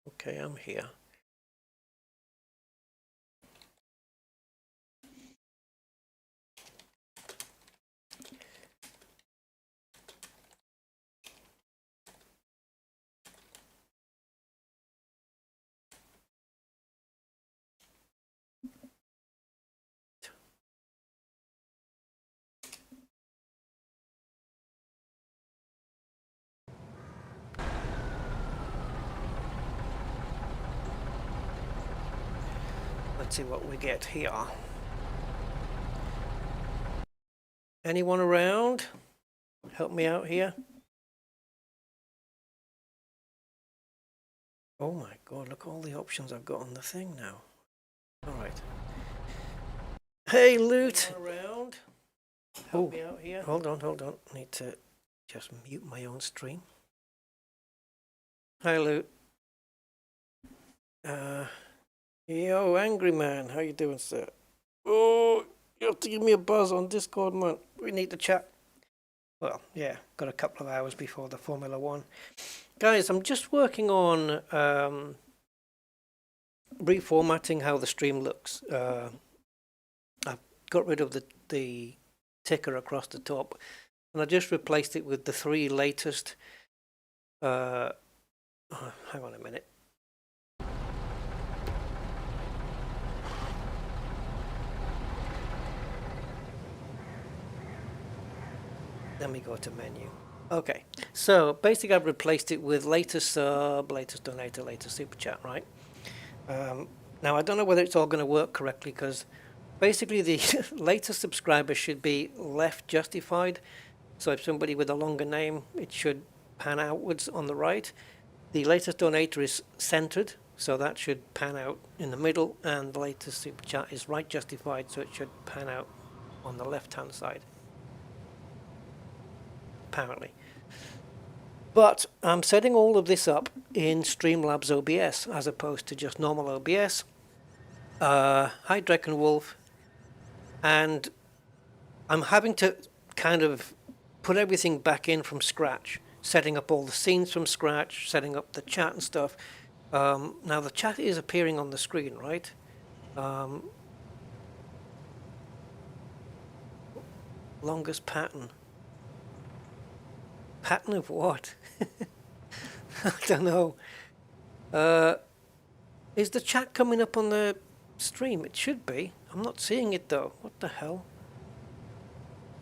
Okay, I'm here. Let's see what we get here. Anyone around? Help me out here. Oh my god, look at all the options I've got on the thing now. Alright. Hey, Loot! Around? Help me out here. Hold on. Need to just mute my own stream. Hi, Loot. Yo, Angry Man, how you doing, sir? Oh, you have to give me a buzz on Discord, man. We need to chat. Well, yeah, got a couple of hours before the Formula One. Guys, I'm just working on reformatting how the stream looks. I've got rid of the ticker across the top, and I just replaced it with the 3 latest. Hang on a minute. Let me go to menu. Okay, so basically I've replaced it with latest sub, latest donator, latest super chat, right? Now I don't know whether it's all going to work correctly, because basically the latest subscriber should be left justified. So if somebody with a longer name, it should pan outwards on the right. The latest donator is centered, so that should pan out in the middle, and the latest super chat is right justified, so it should pan out on the left hand side, apparently. But I'm setting all of this up in Streamlabs OBS as opposed to just normal OBS. Hi Dreckenwolf. And I'm having to kind of put everything back in from scratch, setting up all the scenes from scratch, setting up the chat and stuff. Now the chat is appearing on the screen, right? Longest pattern. Pattern of what? I don't know. Is the chat coming up on the stream? It should be. I'm not seeing it though. What the hell?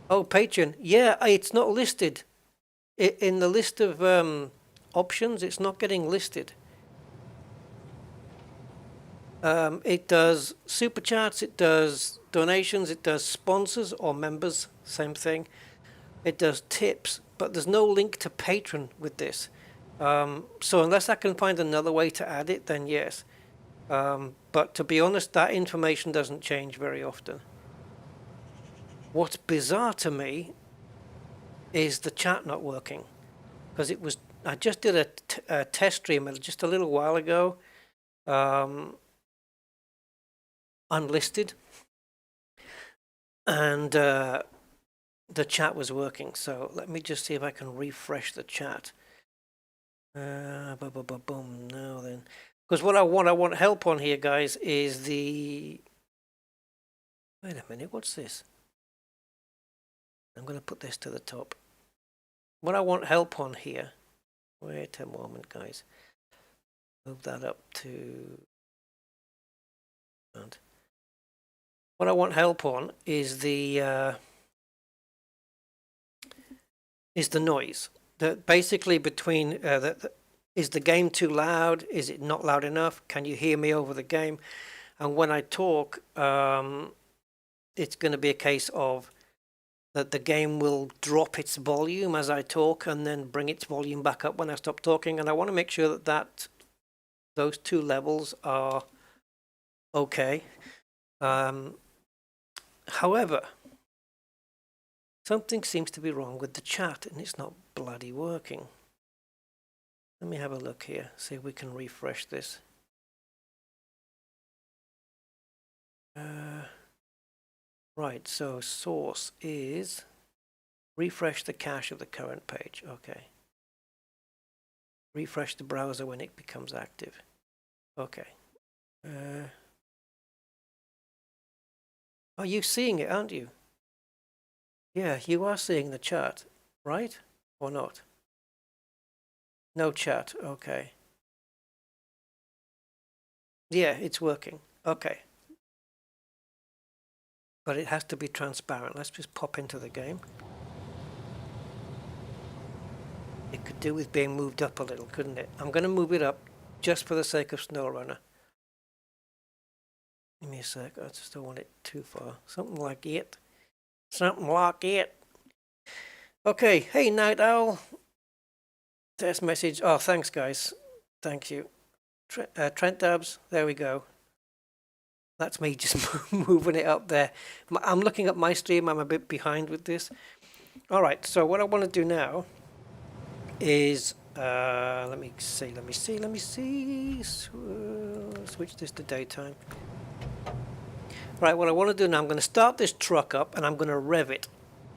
Oh, Patreon. Yeah, it's not listed. In the list of options, it's not getting listed. It does super chats, it does donations, it does sponsors or members, same thing. It does tips, but there's no link to Patreon with this. So unless I can find another way to add it, then yes. But to be honest, that information doesn't change very often. What's bizarre to me is the chat not working, because I just did a test stream just a little while ago, unlisted, and the chat was working. So let me just see if I can refresh the chat. Boom. Now then, because what I want help on here, guys, is the. Wait a minute, what's this? I'm going to put this to the top. What I want help on here. Wait a moment, guys. Move that up to. And what I want help on is the noise. Basically between is the game too loud? Is it not loud enough? Can you hear me over the game? And when I talk, it's going to be a case of that the game will drop its volume as I talk and then bring its volume back up when I stop talking. And I want to make sure that those 2 levels are okay. However, something seems to be wrong with the chat and it's not bloody working. Let me have a look here, see if we can refresh this. Right, so source is refresh the cache of the current page. Okay. Refresh the browser when it becomes active. Okay. Are you seeing it, aren't you? Yeah, you are seeing the chat, right? Or not? No chat, okay. Yeah, it's working. Okay. But it has to be transparent. Let's just pop into the game. It could do with being moved up a little, couldn't it? I'm going to move it up just for the sake of SnowRunner. Give me a sec. I just don't want it too far. Something like it. Something like it. Okay. Hey, Night Owl. Test message. Oh, thanks, guys. Thank you. Trent Dabs. There we go. That's me just moving it up there. I'm looking at my stream. I'm a bit behind with this. All right. So what I want to do now is let me see. Switch this to daytime. Right, what I want to do now, I'm going to start this truck up and I'm going to rev it.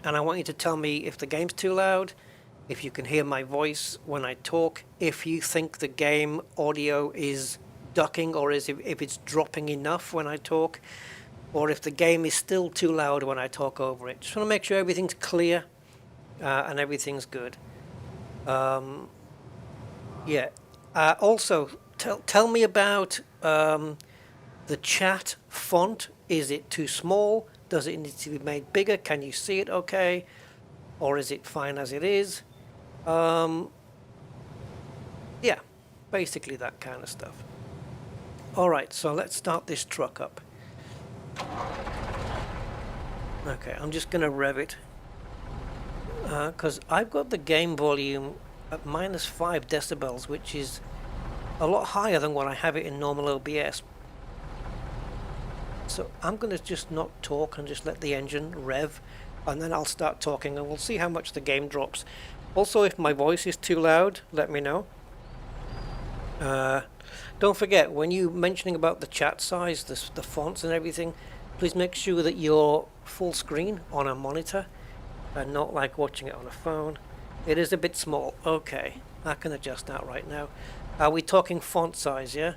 And I want you to tell me if the game's too loud, if you can hear my voice when I talk, if you think the game audio is ducking or if it's dropping enough when I talk, or if the game is still too loud when I talk over it. Just want to make sure everything's clear and everything's good. Yeah. Also, tell me about the chat font. Is it too small? Does it need to be made bigger? Can you see it okay? Or is it fine as it is? Yeah, basically that kind of stuff. All right, so let's start this truck up. Okay, I'm just going to rev it. Because I've got the game volume at -5 decibels, which is a lot higher than what I have it in normal OBS. So I'm going to just not talk and just let the engine rev, and then I'll start talking and we'll see how much the game drops. Also, if my voice is too loud, let me know. Don't forget, when you're mentioning about the chat size, the fonts and everything, please make sure that you're full screen on a monitor and not like watching it on a phone. It is a bit small. Okay, I can adjust that right now. Are we talking font size, yeah?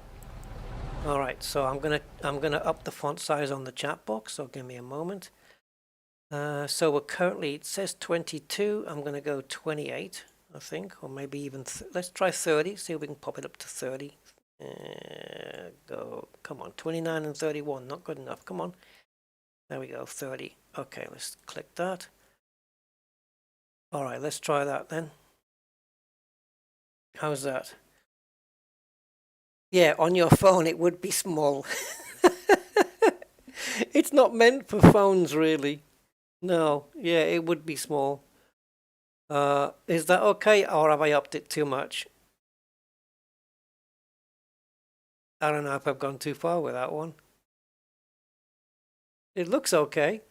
All right, so I'm gonna up the font size on the chat box. So give me a moment. So we're currently, it says 22. I'm gonna go 28, I think, or maybe even let's try 30. See if we can pop it up to 30. Go, come on, 29 and 31. Not good enough. Come on. There we go, 30. Okay, let's click that. All right, let's try that then. How's that? Yeah, on your phone it would be small. It's not meant for phones, really. No, yeah, it would be small. Is that okay, or have I upped it too much? I don't know if I've gone too far with that one. It looks okay.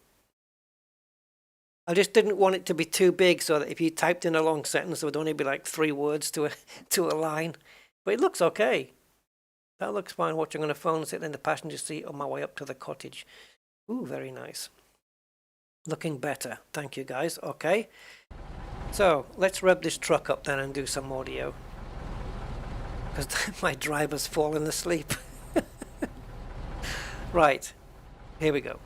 I just didn't want it to be too big so that if you typed in a long sentence, it would only be like 3 words to a line. But it looks okay. That looks fine watching on a phone sitting in the passenger seat on my way up to the cottage. Ooh, very nice. Looking better. Thank you, guys. Okay. So, let's rev this truck up then and do some audio. Because my driver's fallen asleep. Right. Here we go.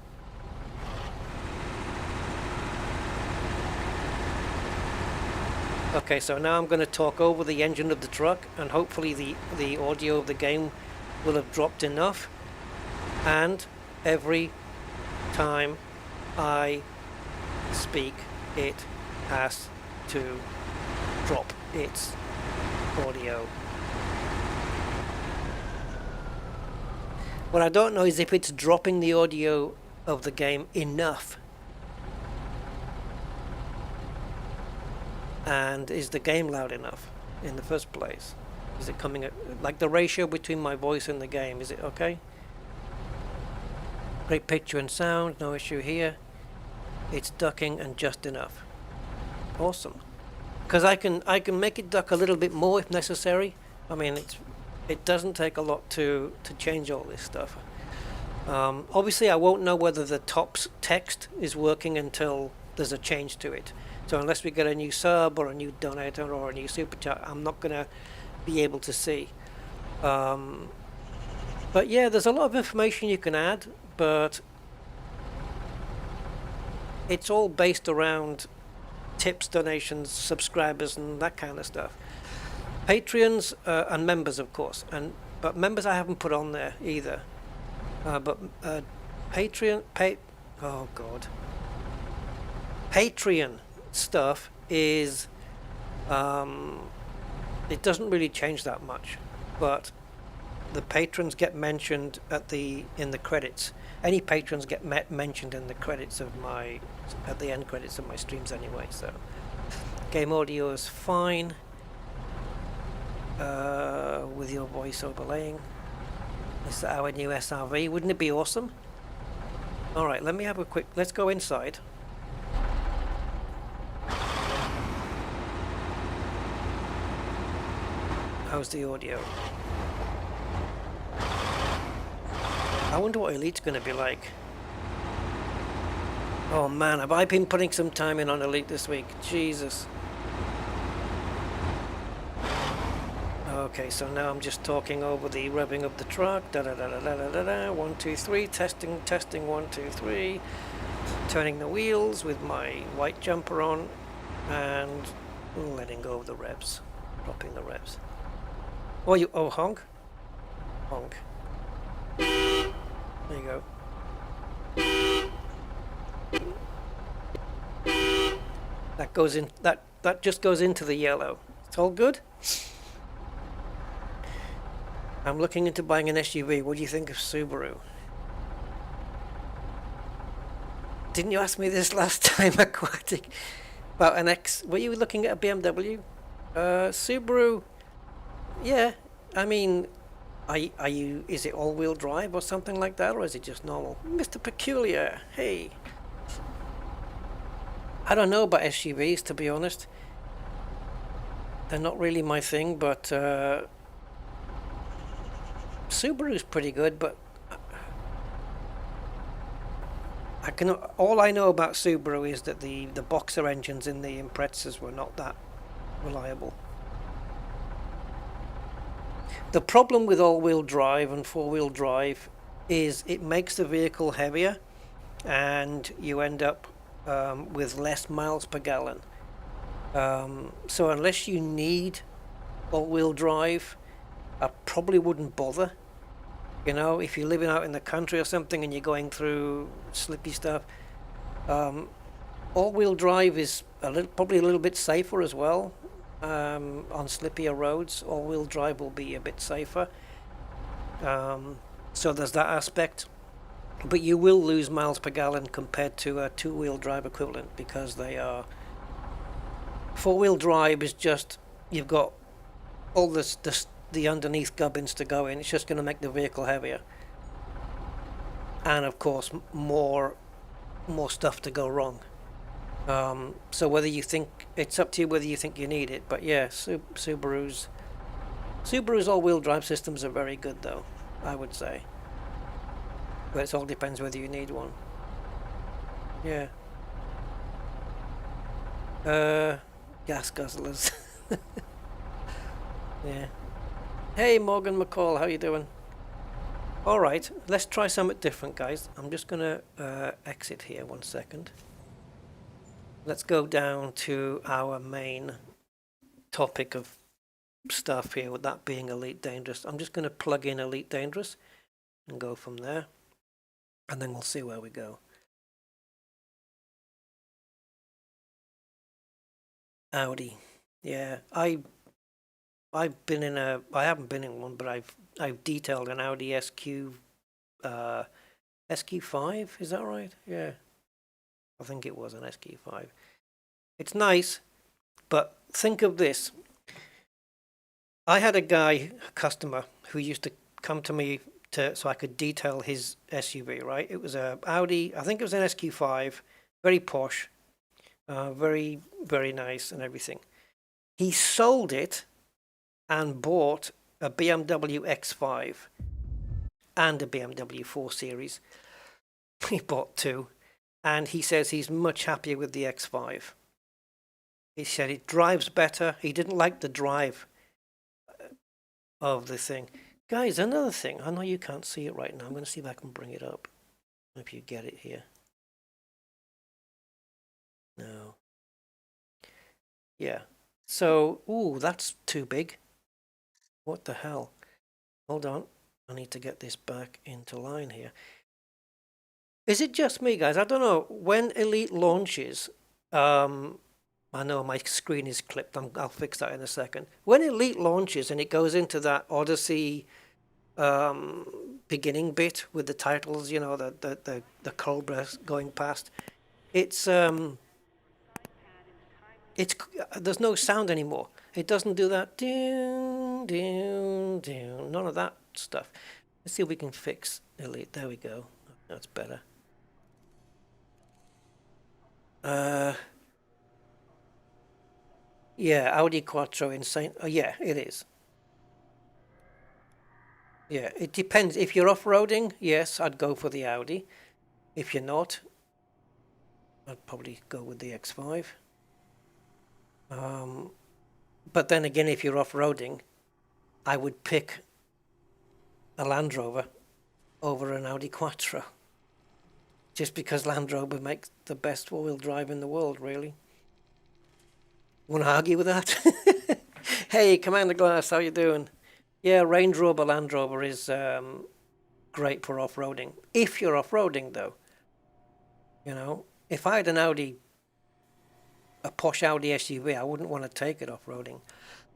Okay, so now I'm going to talk over the engine of the truck, and hopefully the audio of the game will have dropped enough. And every time I speak, it has to drop its audio. What I don't know is if it's dropping the audio of the game enough. And is the game loud enough in the first place? Is it coming at, like the ratio between my voice and the game, is it okay? Great picture and sound, no issue here. It's ducking and just enough. Awesome. Because I can make it duck a little bit more if necessary. I mean, it doesn't take a lot to change all this stuff. Obviously, I won't know whether the top text is working until there's a change to it. So unless we get a new sub or a new donator or a new super chat, I'm not going to be able to see. But yeah, there's a lot of information you can add, but it's all based around tips, donations, subscribers, and that kind of stuff. Patreons and members, of course, but members I haven't put on there either. But oh god, Patreon stuff is it doesn't really change that much, but the patrons get mentioned in the credits. Any patrons get mentioned in the credits of at the end credits of my streams anyway. So game audio is fine with your voice overlaying. This is our new SRV. Wouldn't it be awesome? All right, let me have a quick. Let's go inside. How's the audio? I wonder what Elite's going to be like. Oh man, have I been putting some time in on Elite this week? Jesus. Okay, so now I'm just talking over the revving of the truck. Da da da da da da da. 1, 2, 3. Testing, testing. 1, 2, 3. Turning the wheels with my white jumper on, and letting go of the revs, dropping the revs. Oh, honk, honk. There you go. That goes in. That just goes into the yellow. It's all good. I'm looking into buying an SUV. What do you think of Subaru? Didn't you ask me this last time, Aquatic? About an X. Were you looking at a BMW? Subaru. Yeah. I mean, are you? Is it all-wheel drive or something like that, or is it just normal? Mr. Peculiar. Hey. I don't know about SUVs, to be honest. They're not really my thing, but Subaru's pretty good, but all I know about Subaru is that the boxer engines in the Imprezas were not that reliable. The problem with all-wheel drive and four-wheel drive is it makes the vehicle heavier, and you end up with less miles per gallon. So unless you need all-wheel drive, I probably wouldn't bother. You know, if you're living out in the country or something and you're going through slippy stuff, all-wheel drive is probably a little bit safer as well. On slippier roads, all-wheel drive will be a bit safer. So there's that aspect. But you will lose miles per gallon compared to a two-wheel drive equivalent, because they are... Four-wheel drive is just, you've got all the underneath gubbins to go in. It's just going to make the vehicle heavier, and of course more stuff to go wrong. So whether you think, it's up to you whether you think you need it. But yeah, Subaru's all-wheel drive systems are very good, though, I would say. But it all depends whether you need one. Yeah. Gas guzzlers. Yeah. Hey, Morgan McCall, how you doing? All right, let's try something different, guys. I'm just gonna exit here 1 second. Let's go down to our main topic of stuff here, with that being Elite Dangerous. I'm just gonna plug in Elite Dangerous and go from there, and then we'll see where we go. Audi. Yeah, I haven't been in one, but I've detailed an Audi SQ5, is that right? Yeah. I think it was an SQ5. It's nice, but think of this. I had a customer who used to come to me so I could detail his SUV, right? It was a Audi, I think it was an SQ5, very posh, very, very nice and everything. He sold it and bought a BMW X5 and a BMW 4 Series. He bought two, and he says he's much happier with the X5. He said it drives better. He didn't like the drive of the thing. Guys, another thing. I know you can't see it right now. I'm going to see if I can bring it up. If you get it here. No. Yeah. So, ooh, that's too big. What the hell? Hold on. I need to get this back into line here. Is it just me, guys? I don't know. When Elite launches, I know my screen is clipped. I'll fix that in a second. When Elite launches and it goes into that Odyssey beginning bit with the titles, you know, the Cobra going past, it's there's no sound anymore. It doesn't do that doon, doon, doon, none of that stuff. Let's see if we can fix Elite. There we go. That's better. Yeah, Audi Quattro Insane. Oh, yeah, it is. Yeah, it depends. If you're off-roading, yes, I'd go for the Audi. If you're not, I'd probably go with the X5. But then again, if you're off-roading, I would pick a Land Rover over an Audi Quattro. Just because Land Rover makes the best four-wheel drive in the world, really. Want to argue with that? Hey, Commander Glass, how you doing? Yeah, Range Rover, Land Rover is great for off-roading. If you're off-roading, though. You know, if I had an Audi, a posh Audi SUV, I wouldn't want to take it off-roading.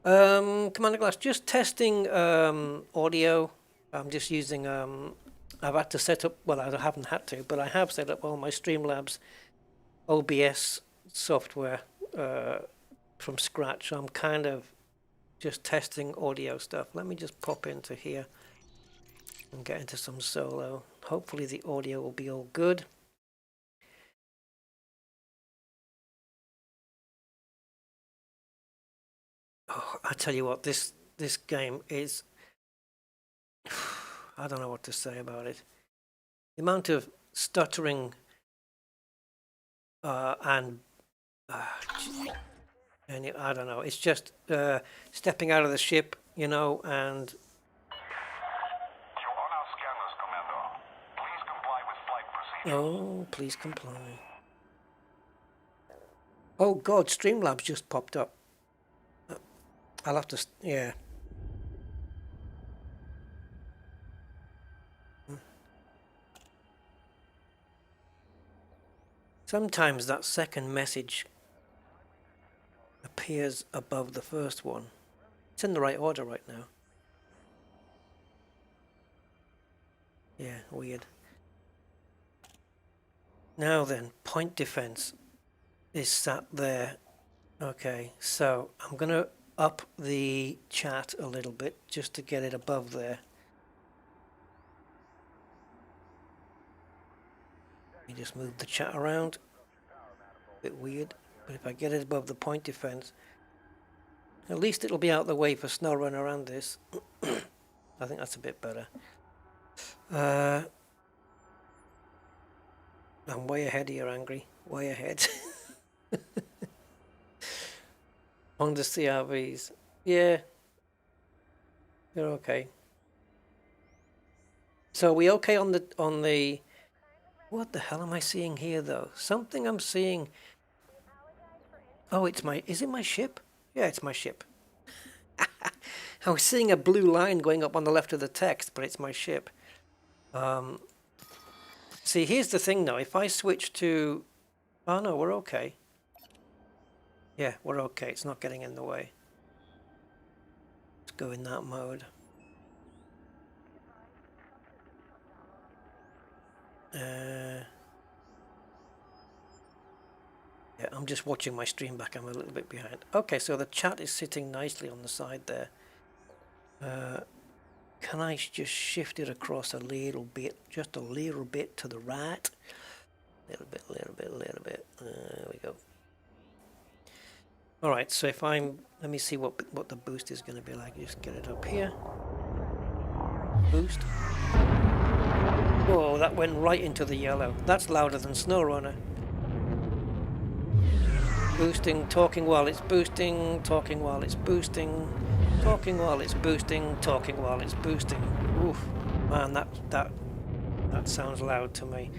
Commander Glass, just testing audio. I'm just using, I've had to set up, well, I haven't had to, but I have set up all my Streamlabs OBS software from scratch. So I'm kind of just testing audio stuff. Let me just pop into here and get into some solo. Hopefully the audio will be all good. Oh, I tell you what, this game is, I don't know what to say about it. The amount of stuttering and I don't know. It's just stepping out of the ship, you know, and. You're on our scanners, Commander. Please comply with flight procedures. Oh, please comply. Oh God, Streamlabs just popped up. I'll have to, yeah. Sometimes that second message appears above the first one. It's in the right order right now. Yeah, weird. Now then, point defense is sat there. Okay, so I'm going to up the chat a little bit just to get it above there. Let me just move the chat around. A bit weird, but if I get it above the point defense, at least it'll be out of the way for SnowRunner and this. I think that's a bit better. I'm way ahead here, Angry. Way ahead. On the CRVs. Yeah. You're okay. So are we okay on the what the hell am I seeing here though? Something I'm seeing. Oh, is it my ship? Yeah, it's my ship. I was seeing a blue line going up on the left of the text, but it's my ship. See, here's the thing though. If I switch to... Oh no, we're okay. Yeah, we're okay. It's not getting in the way. Let's go in that mode. Yeah, I'm just watching my stream back. I'm a little bit behind. Okay, so the chat is sitting nicely on the side there. Can I just shift it across a little bit? Just a little bit to the right. Little bit. There we go. All right, so if let me see what the boost is going to be like. Just get it up here. Boost. Whoa, that went right into the yellow. That's louder than SnowRunner. Boosting, talking while it's boosting, talking while it's boosting. Talking while it's boosting, talking while it's boosting. Oof, man, that sounds loud to me.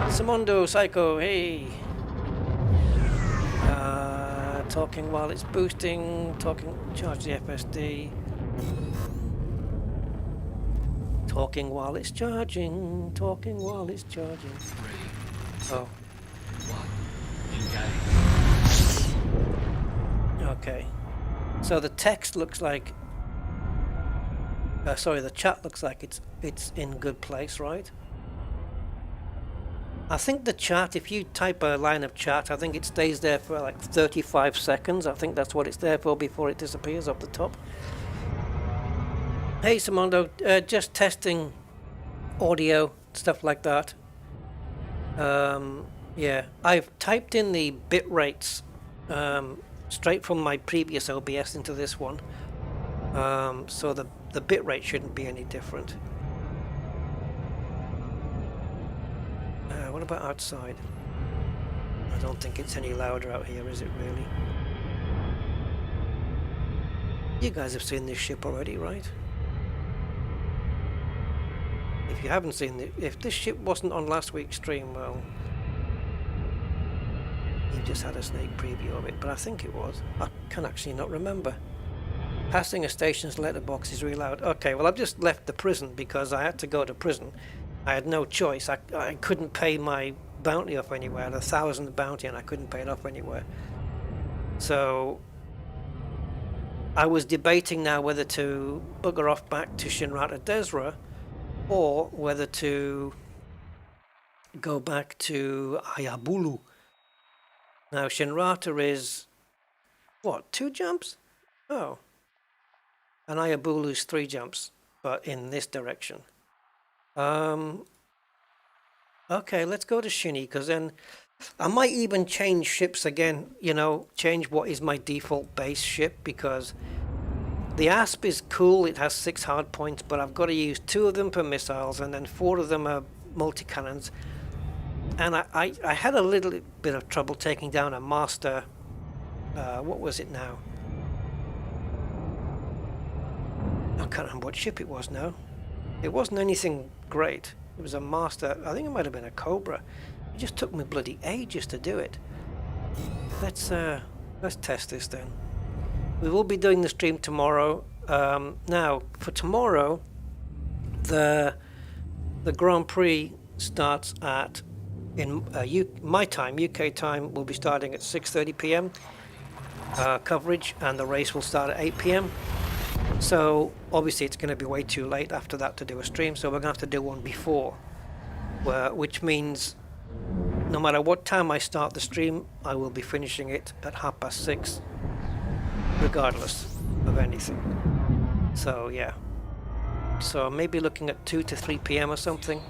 Samondo, Psycho, hey! Talking while it's boosting, charge the FSD. Talking while it's charging, talking while it's charging. 3, Oh, 1, engage. okay. So the text looks like... sorry, the chat looks like it's in good place, right? I think the chat, if you type a line of chat, I think it stays there for like 35 seconds. I think that's what it's there for before it disappears off the top. Hey, Samondo, just testing audio, stuff like that. Yeah, I've typed in the bit rates straight from my previous OBS into this one. So the bit rate shouldn't be any different. What about outside? I don't think it's any louder out here, is it really? You guys have seen this ship already, right? If you haven't seen it, if this ship wasn't on last week's stream, well, you just had a sneak preview of it, but I think it was. I can actually not remember. Passing a station's letterbox is really loud. Okay, well, I've just left the prison because I had to go to prison. I had no choice. I couldn't pay my bounty off anywhere. I had 1,000 bounty and I couldn't pay it off anywhere. So I was debating now whether to bugger off back to Shinrata Desra or whether to go back to Ayabulu. Now Shinrata is, what, 2 jumps? Oh. And Ayabulu's 3 jumps, but in this direction. Okay, let's go to Shinny, because then I might even change ships again, you know, change what is my default base ship, because the Asp is cool, it has 6 hard points, but I've got to use 2 of them per missiles, and then 4 of them are multi-cannons. And I had a little bit of trouble taking down a master, what was it now? I can't remember what ship it was now. It wasn't anything great. It was a master. I think it might have been a Cobra. It just took me bloody ages to do it. Let's test this then. We will be doing the stream tomorrow. Now, for tomorrow, the Grand Prix starts at my time, UK time, will be starting at 6:30 p.m. Coverage, and the race will start at 8 p.m. So obviously it's going to be way too late after that to do a stream, so we're going to have to do one before, which means no matter what time I start the stream, I will be finishing it at 6:30, regardless of anything. So yeah, so maybe looking at 2 to 3 p.m. or something.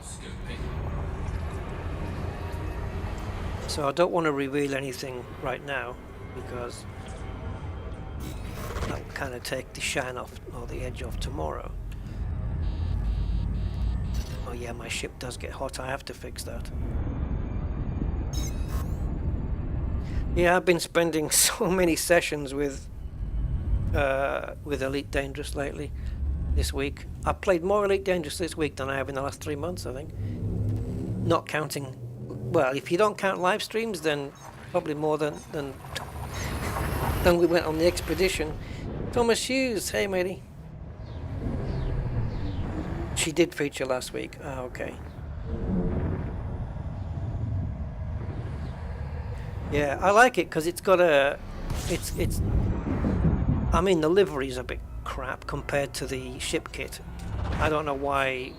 So I don't want to reveal anything right now, because that will kind of take the shine off, or the edge off tomorrow. Oh yeah, my ship does get hot, I have to fix that. Yeah, I've been spending so many sessions with Elite Dangerous lately, this week. I've played more Elite Dangerous this week than I have in the last 3 months, I think. Not counting, well, if you don't count live streams, then probably more than we went on the expedition. Thomas Hughes, hey matey. She did feature last week. Oh, okay. Yeah, I like it because it's got a, it's. I mean, the livery's a bit crap compared to the ship kit. I don't know why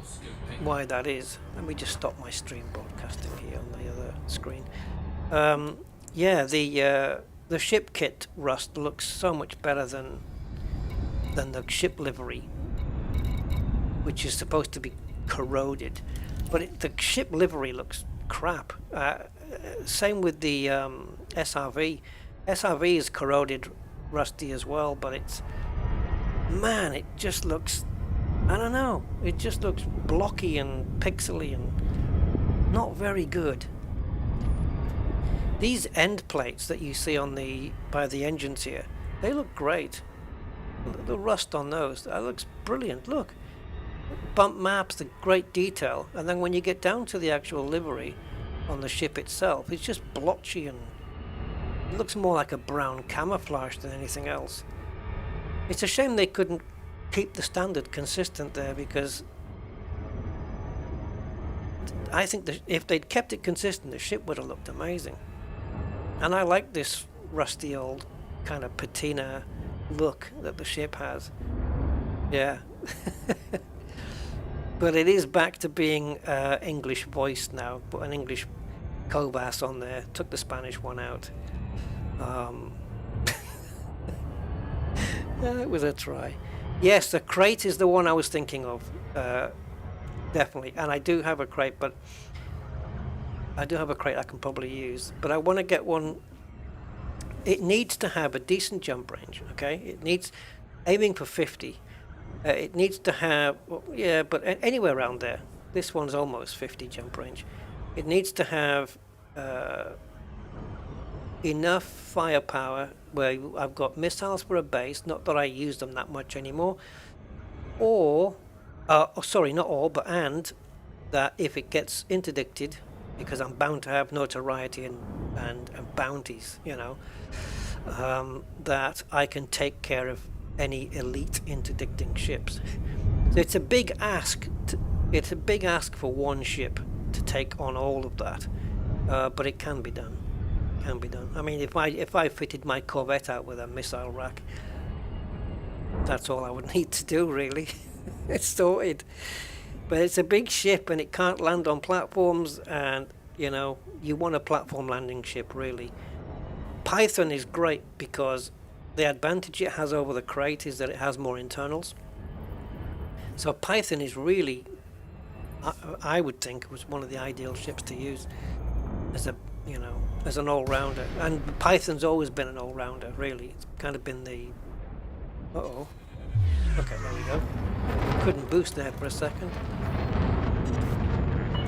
that is. Let me just stop my stream broadcasting here on the other screen. Yeah, the ship kit rust looks so much better than the ship livery, which is supposed to be corroded, but the ship livery looks crap. Same with the SRV. SRV is corroded, rusty as well, but it just looks, I don't know, it just looks blocky and pixely and not very good. These end plates that you see by the engines here, They look great. The rust on those, that looks brilliant. Look, bump maps, the great detail, and then when you get down to the actual livery on the ship itself, it's just blotchy and it looks more like a brown camouflage than anything else. It's a shame they couldn't keep the standard consistent there, because I think that if they'd kept it consistent, the ship would have looked amazing. And I like this rusty old kind of patina look that the ship has. Yeah. But it is back to being English voiced now. Put an English Cobas on there. Took the Spanish one out. It was a try. Yes, the crate is the one I was thinking of. Definitely. And I do have a crate, but I do have a crate I can probably use. But I want to get one. It needs to have a decent jump range, okay? It needs, aiming for 50. It needs to have, well, yeah, but anywhere around there. This one's almost 50 jump range. It needs to have enough firepower where I've got missiles for a base, not that I use them that much anymore, or, sorry, not all, but and that if it gets interdicted, because I'm bound to have notoriety and bounties, you know, that I can take care of any elite interdicting ships. So it's a big ask. It's a big ask for one ship to take on all of that, but it can be done. Can be done. I mean, if I fitted my Corvette out with a missile rack, that's all I would need to do, really. It's sorted. But it's a big ship and it can't land on platforms, and you know, you want a platform landing ship, really. Python is great because the advantage it has over the crate is that it has more internals. So Python is really, I would think, was one of the ideal ships to use as a, you know, as an all-rounder. And Python's always been an all-rounder, really. It's kind of been the, uh-oh. Okay, there we go. Couldn't boost there for a second.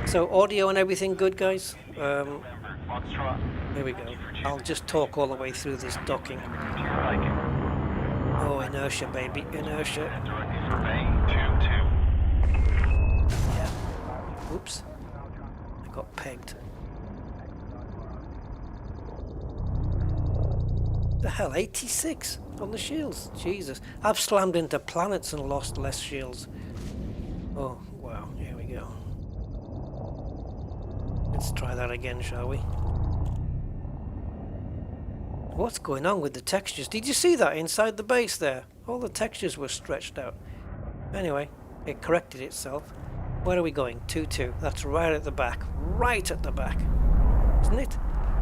So audio and everything good, guys? There we go. I'll just talk all the way through this docking. Oh, inertia, baby, inertia. Yeah. Oops. I got pegged. The hell, 86 on the shields? Jesus. I've slammed into planets and lost less shields. Oh, wow. Here we go. Let's try that again, shall we? What's going on with the textures? Did you see that inside the base there? All the textures were stretched out. Anyway, it corrected itself. Where are we going? 2-2. That's right at the back. Right at the back. Isn't it?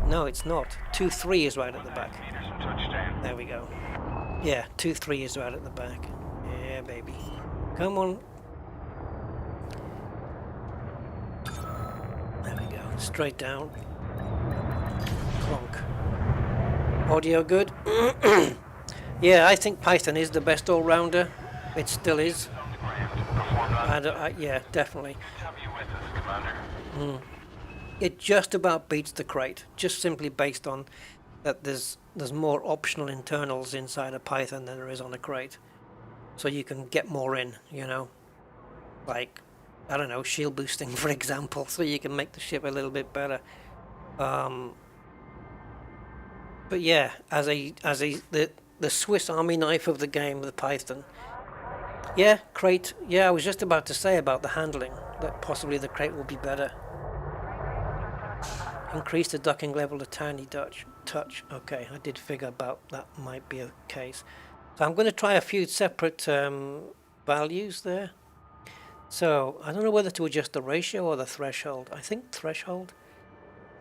No, it's not. 2-3 is right at the back. There we go. Yeah, 2-3 is right at the back. Yeah, baby. Come on. There we go. Straight down. Clonk. Audio good? Yeah, I think Python is the best all-rounder. It still is. Yeah, definitely. It just about beats the crate, just simply based on that there's more optional internals inside a Python than there is on a crate. So you can get more in, you know. Like, I don't know, shield boosting, for example, so you can make the ship a little bit better. But yeah, the Swiss Army knife of the game, the Python. Yeah, crate. Yeah, I was just about to say about the handling, that possibly the crate will be better. Increase the docking level a tiny touch. Okay, I did figure about that might be a case. So I'm going to try a few separate values there. So I don't know whether to adjust the ratio or the threshold. I think threshold.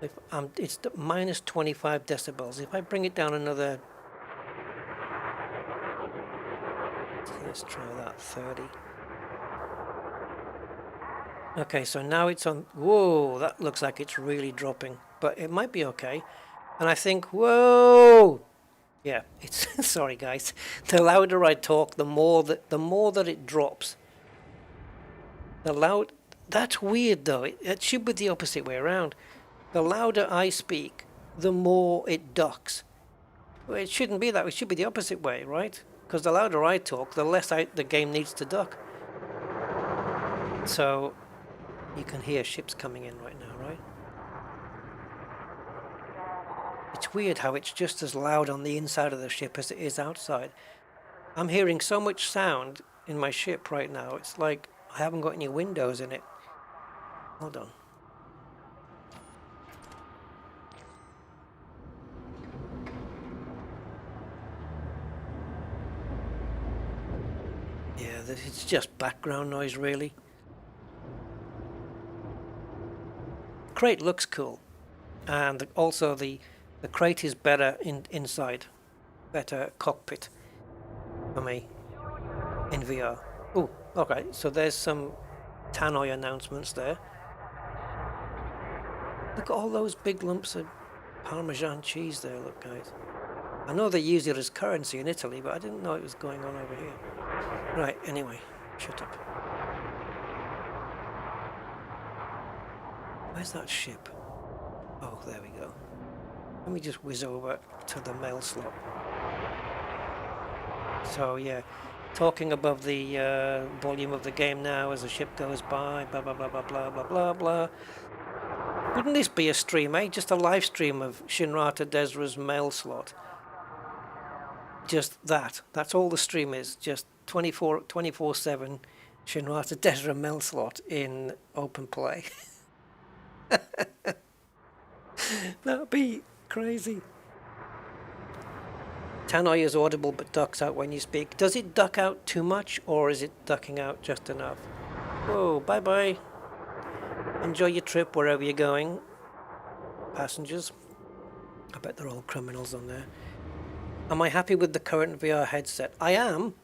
If it's minus 25 decibels. If I bring it down another, let's try that, 30. Okay, so now it's on. Whoa, that looks like it's really dropping, but it might be okay. And I think, whoa, yeah, it's sorry guys. The louder I talk, the more that it drops. That's weird though. It should be the opposite way around. The louder I speak, the more it ducks. Well, it shouldn't be that. It should be the opposite way, right? Because the louder I talk, the less the game needs to duck. So you can hear ships coming in right now, right? It's weird how it's just as loud on the inside of the ship as it is outside. I'm hearing so much sound in my ship right now. It's like I haven't got any windows in it. Hold on. Yeah, it's just background noise, really. Crate looks cool, and also the crate is better inside, better cockpit for me in VR. Oh, okay. So there's some Tannoy announcements there. Look at all those big lumps of Parmesan cheese there. Look, guys. I know they use it as currency in Italy, but I didn't know it was going on over here. Right. Anyway, shut up. Where's that ship? Oh, there we go. Let me just whiz over to the mail slot. So yeah, talking above the volume of the game now as the ship goes by, blah blah blah blah blah blah blah blah. Wouldn't this be a stream, eh? Just a live stream of Shinrata Desra's mail slot. Just that. That's all the stream is. Just 24/7 Shinrata Desra mail slot in open play. That'd be crazy. Tannoy is audible but ducks out when you speak. Does it duck out too much, or is it ducking out just enough? Whoa, bye-bye. Enjoy your trip wherever you're going, passengers. I bet they're all criminals on there. Am I happy with the current VR headset? I am,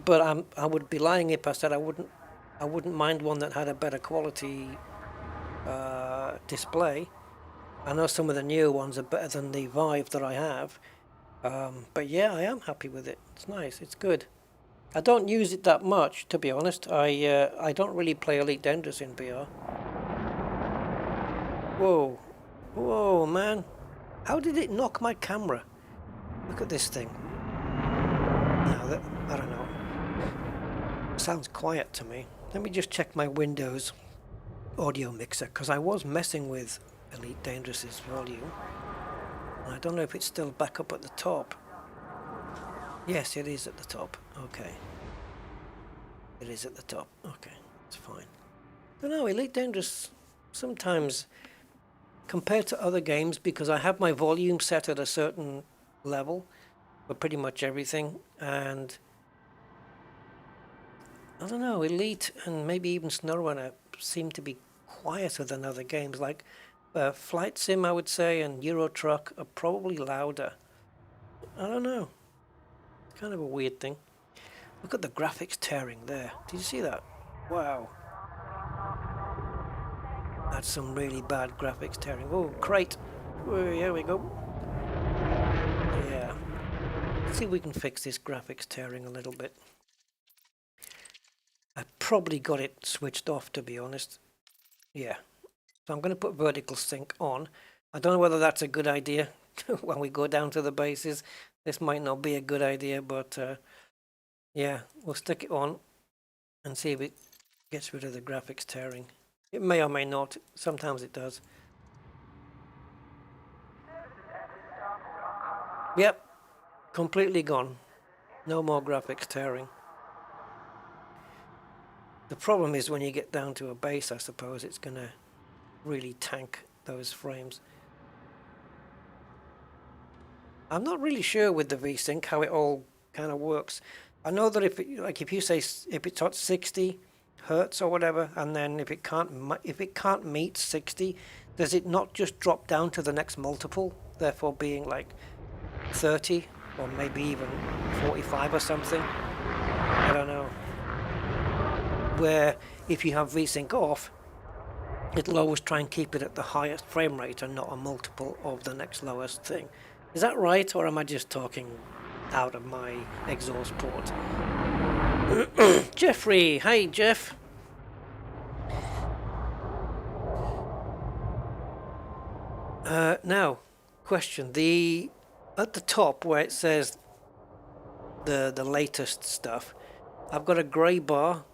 but I would be lying if I said I wouldn't mind one that had a better quality display. I know some of the newer ones are better than the Vive that I have. But yeah, I am happy with it. It's nice. It's good. I don't use it that much, to be honest. I don't really play Elite Dangerous in VR. Whoa. Whoa, man. How did it knock my camera? Look at this thing. Now, I don't know. Sounds quiet to me. Let me just check my Windows audio mixer, because I was messing with Elite Dangerous's volume. I don't know if it's still back up at the top. Yes, it is at the top. Okay. It is at the top. Okay, it's fine. I don't know, Elite Dangerous sometimes, compared to other games, because I have my volume set at a certain level for pretty much everything, and I don't know, Elite and maybe even SnowRunner seem to be quieter than other games. Like Flight Sim, I would say, and Euro Truck are probably louder. I don't know. It's kind of a weird thing. Look at the graphics tearing there. Did you see that? Wow. That's some really bad graphics tearing. Oh, crate. Oh, here we go. Yeah. Let's see if we can fix this graphics tearing a little bit. I probably got it switched off, to be honest. Yeah. So I'm going to put vertical sync on. I don't know whether that's a good idea when we go down to the bases. This might not be a good idea, but yeah, we'll stick it on and see if it gets rid of the graphics tearing. It may or may not. Sometimes it does. Yep, completely gone. No more graphics tearing. The problem is when you get down to a base, I suppose it's going to really tank those frames. I'm not really sure with the VSync how it all kind of works. I know that if you say if it's at 60 hertz or whatever, and then if it can't meet 60, does it not just drop down to the next multiple, therefore being like 30 or maybe even 45 or something? I don't know. Where if you have VSync off, it'll always try and keep it at the highest frame rate and not a multiple of the next lowest thing. Is that right, or am I just talking out of my exhaust port? Jeffrey, hey Jeff. Now, question. The at the top where it says the latest stuff, I've got a grey bar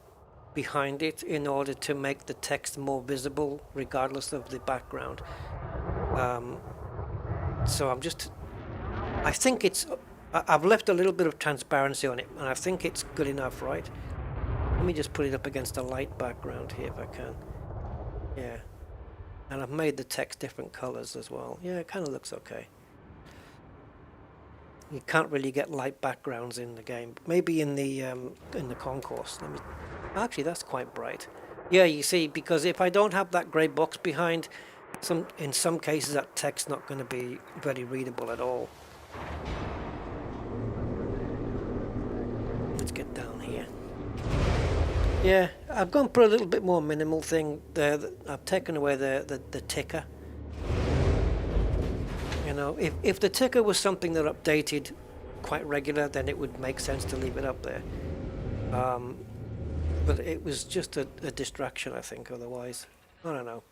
behind it in order to make the text more visible regardless of the background. So I think I've left a little bit of transparency on it, and I think it's good enough, right? Let me just put it up against a light background here if I can. Yeah. And I've made the text different colors as well. Yeah, it kind of looks okay. You can't really get light backgrounds in the game. Maybe in the concourse. Actually, that's quite bright. Yeah, you see, because if I don't have that grey box behind, in some cases that text's not going to be very readable at all. Let's get down here. Yeah, I've gone for a little bit more minimal thing there. I've taken away the ticker. You know, if the ticker was something that updated quite regular, then it would make sense to leave it up there. But it was just a distraction, I think, otherwise. I don't know.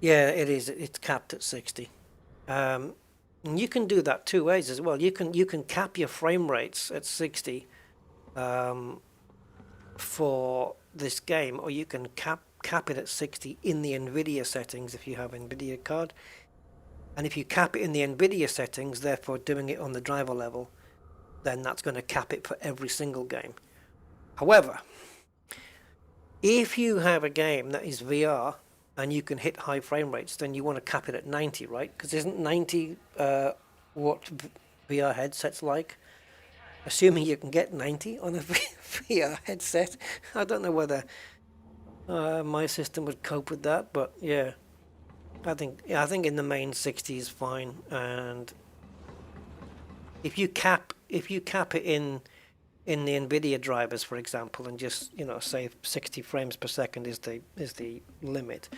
Yeah, it is. It's capped at 60. And you can do that two ways as well. You can cap your frame rates at 60 for this game, or you can cap it at 60 in the NVIDIA settings if you have NVIDIA card. And if you cap it in the NVIDIA settings, therefore doing it on the driver level, then that's going to cap it for every single game. However, if you have a game that is VR and you can hit high frame rates, then you want to cap it at 90, right? Because isn't 90 what VR headsets like? Assuming you can get 90 on a VR headset. I don't know whether my system would cope with that, but yeah. I think in the main 60 is fine, and if you cap it in the NVIDIA drivers, for example, and just say 60 frames per second is the limit,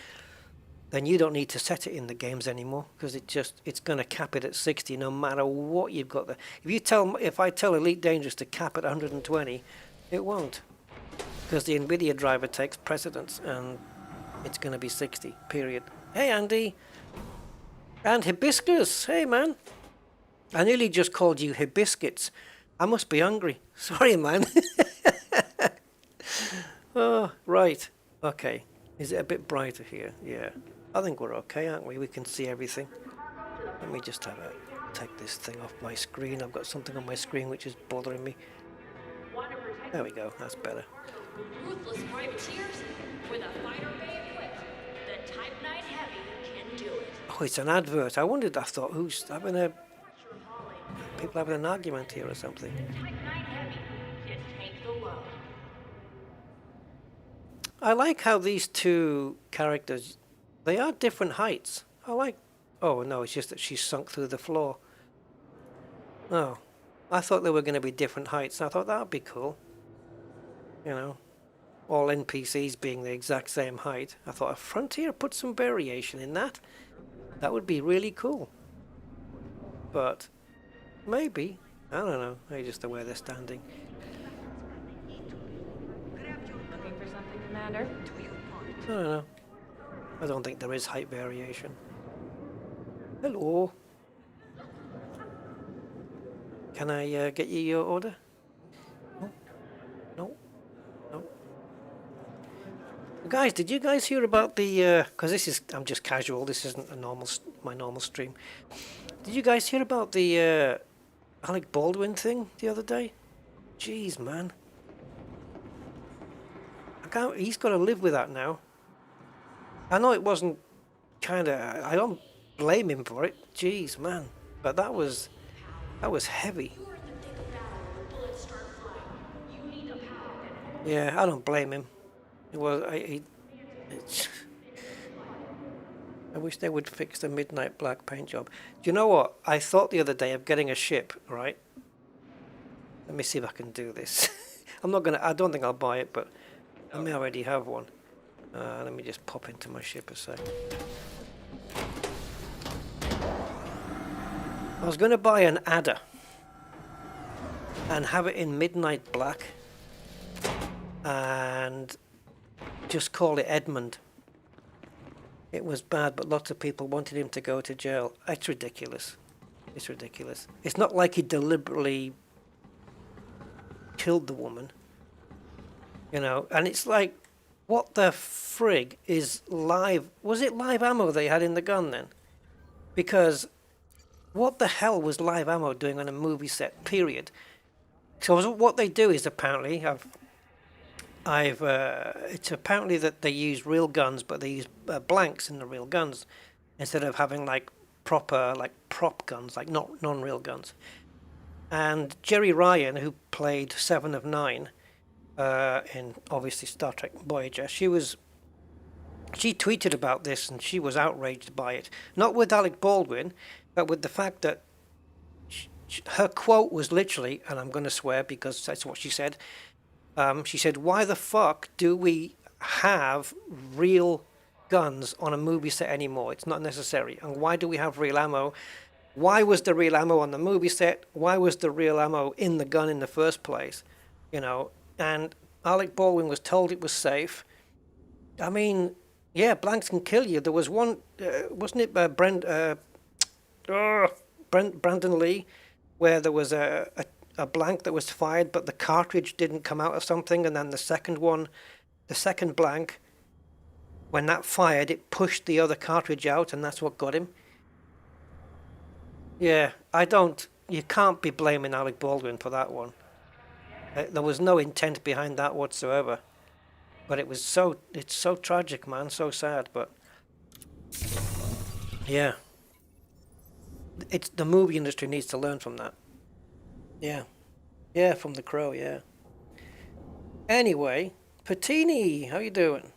then you don't need to set it in the games anymore, because it's going to cap it at 60 no matter what you've got there. If I tell Elite Dangerous to cap at 120, it won't, because the NVIDIA driver takes precedence, and it's going to be 60. Period. Hey, Andy. And Hibiscus. Hey, man. I nearly just called you Hibiscuits. I must be hungry. Sorry, man. Oh, right. Okay. Is it a bit brighter here? Yeah. I think we're okay, aren't we? We can see everything. Let me just take this thing off my screen. I've got something on my screen which is bothering me. There we go. That's better. Ruthless privateers with a fighter bay equipped. The Type 9 Heavy can do it. Oh, it's an advert. I thought, who's having people having an argument here or something. Type 9 Heavy can take the load. I like how these two characters, they are different heights. Oh no, it's just that she's sunk through the floor. Oh, I thought they were going to be different heights. I thought that would be cool. All NPCs being the exact same height. I thought a Frontier put some variation in that. That would be really cool. But maybe. I don't know. Maybe just the way they're standing. Looking for something, Commander? I don't know. I don't think there is height variation. Hello. Can I get you your order? No. No. No. Guys, did you guys hear about the... Because I'm just casual. This isn't my normal stream. Did you guys hear about the Alec Baldwin thing the other day? Jeez, man. He's got to live with that now. I know it wasn't I don't blame him for it. Jeez, man. But that was heavy. Yeah, I don't blame him. It was I wish they would fix the midnight black paint job. Do you know what? I thought the other day of getting a ship, right? Let me see if I can do this. I don't think I'll buy it, but I may already have one. Let me just pop into my ship a sec. I was going to buy an Adder and have it in midnight black and just call it Edmund. It was bad, but lots of people wanted him to go to jail. It's ridiculous. It's ridiculous. It's not like he deliberately killed the woman, you know. And it's like, what the frig is live? Was it live ammo they had in the gun then? Because what the hell was live ammo doing on a movie set? Period. So what they do is apparently it's apparently that they use real guns, but they use blanks in the real guns instead of having like proper like prop guns, like not non-real guns. And Jerry Ryan, who played Seven of Nine in obviously Star Trek Voyager, she tweeted about this and she was outraged by it. Not with Alec Baldwin, but with the fact that her quote was literally, and I'm going to swear because that's what she said. She said, "Why the fuck do we have real guns on a movie set anymore? It's not necessary. And why do we have real ammo? Why was the real ammo on the movie set? Why was the real ammo in the gun in the first place? You know." And Alec Baldwin was told it was safe. I mean, yeah, blanks can kill you. There was one, wasn't it Brandon Lee, where there was a blank that was fired, but the cartridge didn't come out or something, and then the second blank, when that fired, it pushed the other cartridge out, and that's what got him. Yeah, you can't be blaming Alec Baldwin for that one. There was no intent behind that whatsoever. But it's so tragic, man, so sad, but yeah. The movie industry needs to learn from that. Yeah. Yeah, from The Crow, yeah. Anyway, Patini, how you doing?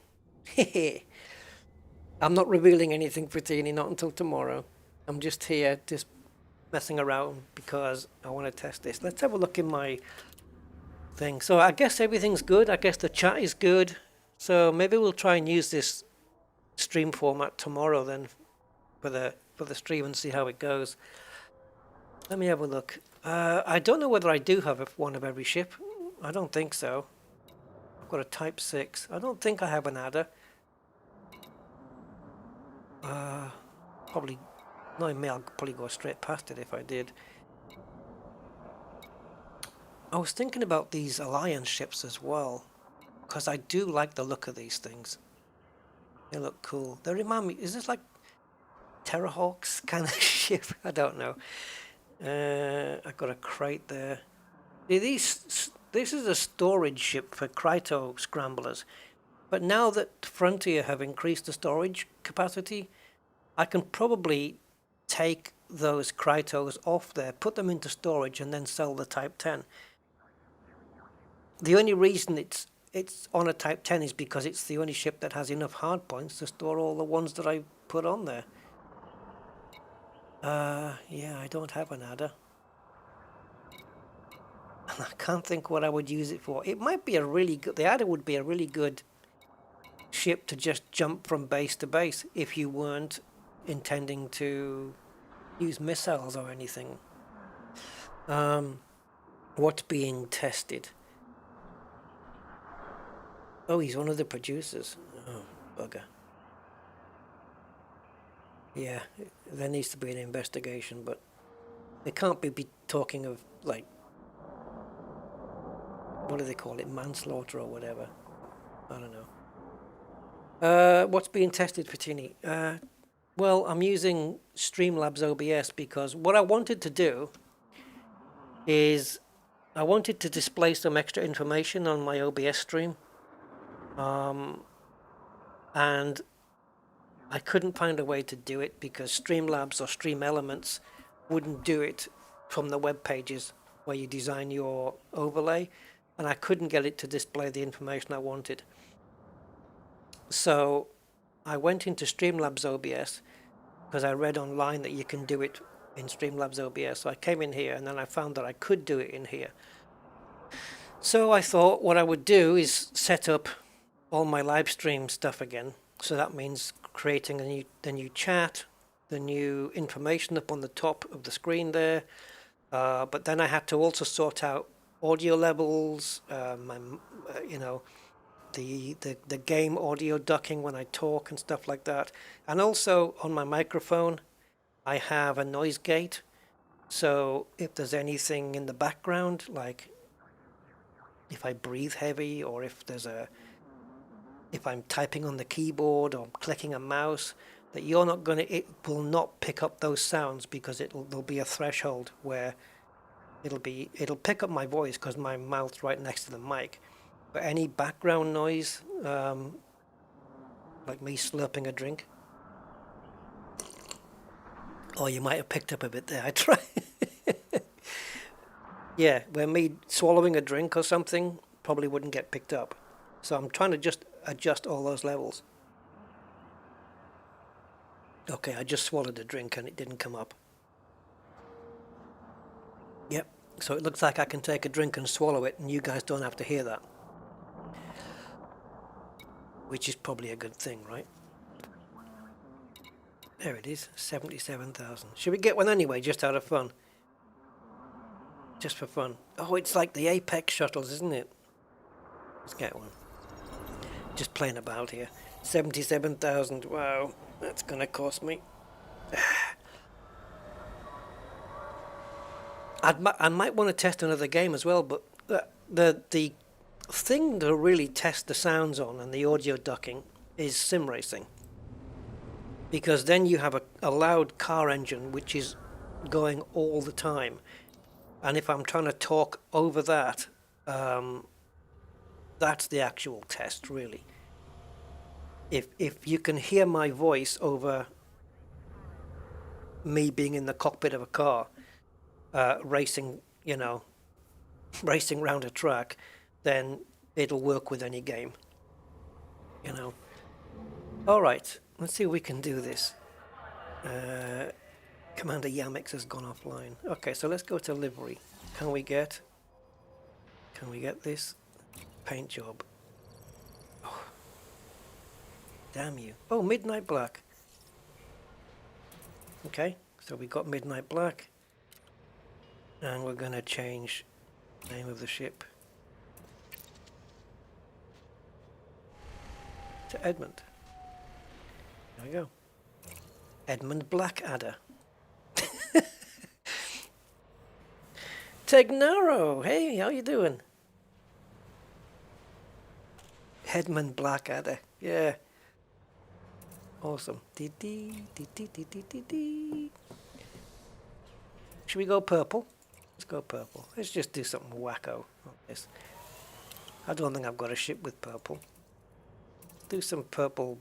I'm not revealing anything, Patini, not until tomorrow. I'm just here, just messing around because I want to test this. Let's have a look in my thing. So I guess everything's good. I guess the chat is good. So maybe we'll try and use this stream format tomorrow then for the stream and see how it goes. Let me have a look. I don't know whether I do have one of every ship. I don't think so. I've got a Type 6. I don't think I have an adder. Probably, knowing me, I'll probably go straight past it if I did. I was thinking about these Alliance ships as well, because I do like the look of these things. They look cool. They remind me, is this like Terrahawks kind of ship? I don't know. I've got a crate there. This is a storage ship for Kryto scramblers. But now that Frontier have increased the storage capacity, I can probably take those Krytos off there, put them into storage, and then sell the Type 10. The only reason it's on a Type 10 is because it's the only ship that has enough hardpoints to store all the ones that I put on there. Yeah, I don't have an adder. And I can't think what I would use it for. It might be the adder would be a really good ship to just jump from base to base if you weren't intending to use missiles or anything. What's being tested? Oh, he's one of the producers. Oh, bugger. Yeah, there needs to be an investigation, but they can't be talking of, like, what do they call it, manslaughter or whatever. I don't know. What's being tested, Patini? Well, I'm using Streamlabs OBS because what I wanted to do is I wanted to display some extra information on my OBS stream. And I couldn't find a way to do it because Streamlabs or Stream Elements wouldn't do it from the web pages where you design your overlay, and I couldn't get it to display the information I wanted. So I went into Streamlabs OBS because I read online that you can do it in Streamlabs OBS. So I came in here and then I found that I could do it in here. So I thought what I would do is set up all my live stream stuff again. So that means creating the new chat, the new information up on the top of the screen there. But then I had to also sort out audio levels, the game audio ducking when I talk and stuff like that. And also on my microphone, I have a noise gate. So if there's anything in the background, like if I breathe heavy or if I'm typing on the keyboard or clicking a mouse, that it will not pick up those sounds because there'll be a threshold where it'll pick up my voice because my mouth's right next to the mic. But any background noise, like me slurping a drink, oh, you might have picked up a bit there. I try. Yeah, where me swallowing a drink or something probably wouldn't get picked up. So I'm trying to just adjust all those levels. Okay, I just swallowed a drink and it didn't come up. Yep, so it looks like I can take a drink and swallow it and you guys don't have to hear that. Which is probably a good thing, right? There it is, 77,000. Should we get one anyway, just out of fun? Just for fun. Oh, it's like the Apex shuttles, isn't it? Let's get one. Just playing about here. 77,000, wow. That's gonna cost me. I might want to test another game as well, but the thing to really test the sounds on and the audio ducking is sim racing. Because then you have a loud car engine which is going all the time. And if I'm trying to talk over that, that's the actual test, really. If you can hear my voice over me being in the cockpit of a car, racing, racing around a track, then it'll work with any game, All right, let's see if we can do this. Commander Yamix has gone offline. Okay, so let's go to livery. Can we get this? Paint job. Oh, damn you. Oh, Midnight Black. Okay, so we got Midnight Black. And we're going to change the name of the ship to Edmund. There we go. Edmund Blackadder. Tegnaro, hey, how you doing? Edmund Blackadder, yeah. Awesome. Should we go purple? Let's go purple. Let's just do something wacko on this. I don't think I've got a ship with purple. Do some purple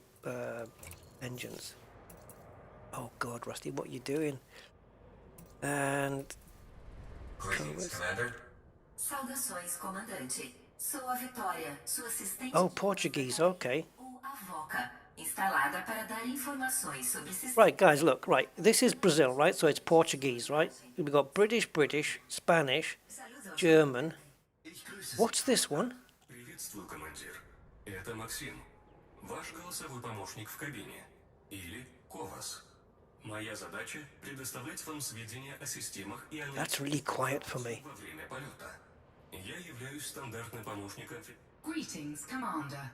engines. Oh God, Rusty, what are you doing? And... Greetings, Commander. Saudações, comandante. Sou a Vitória, sua assistente. Oh, Portuguese, okay. Ou a VOCA, instalada para dar informações sobre sistemas. Right, guys, look, right. This is Brazil, right? So it's Portuguese, right? We've got British, Spanish, German. What's this one? Приветствую, командир. Это Максим. Ваш голосовой помощник в кабине. Или КОВАС. Моя задача — предоставлять вам сведения о системах и о... That's really quiet for me. Во время полета. Я являюсь стандартным помощником... Greetings, Commander.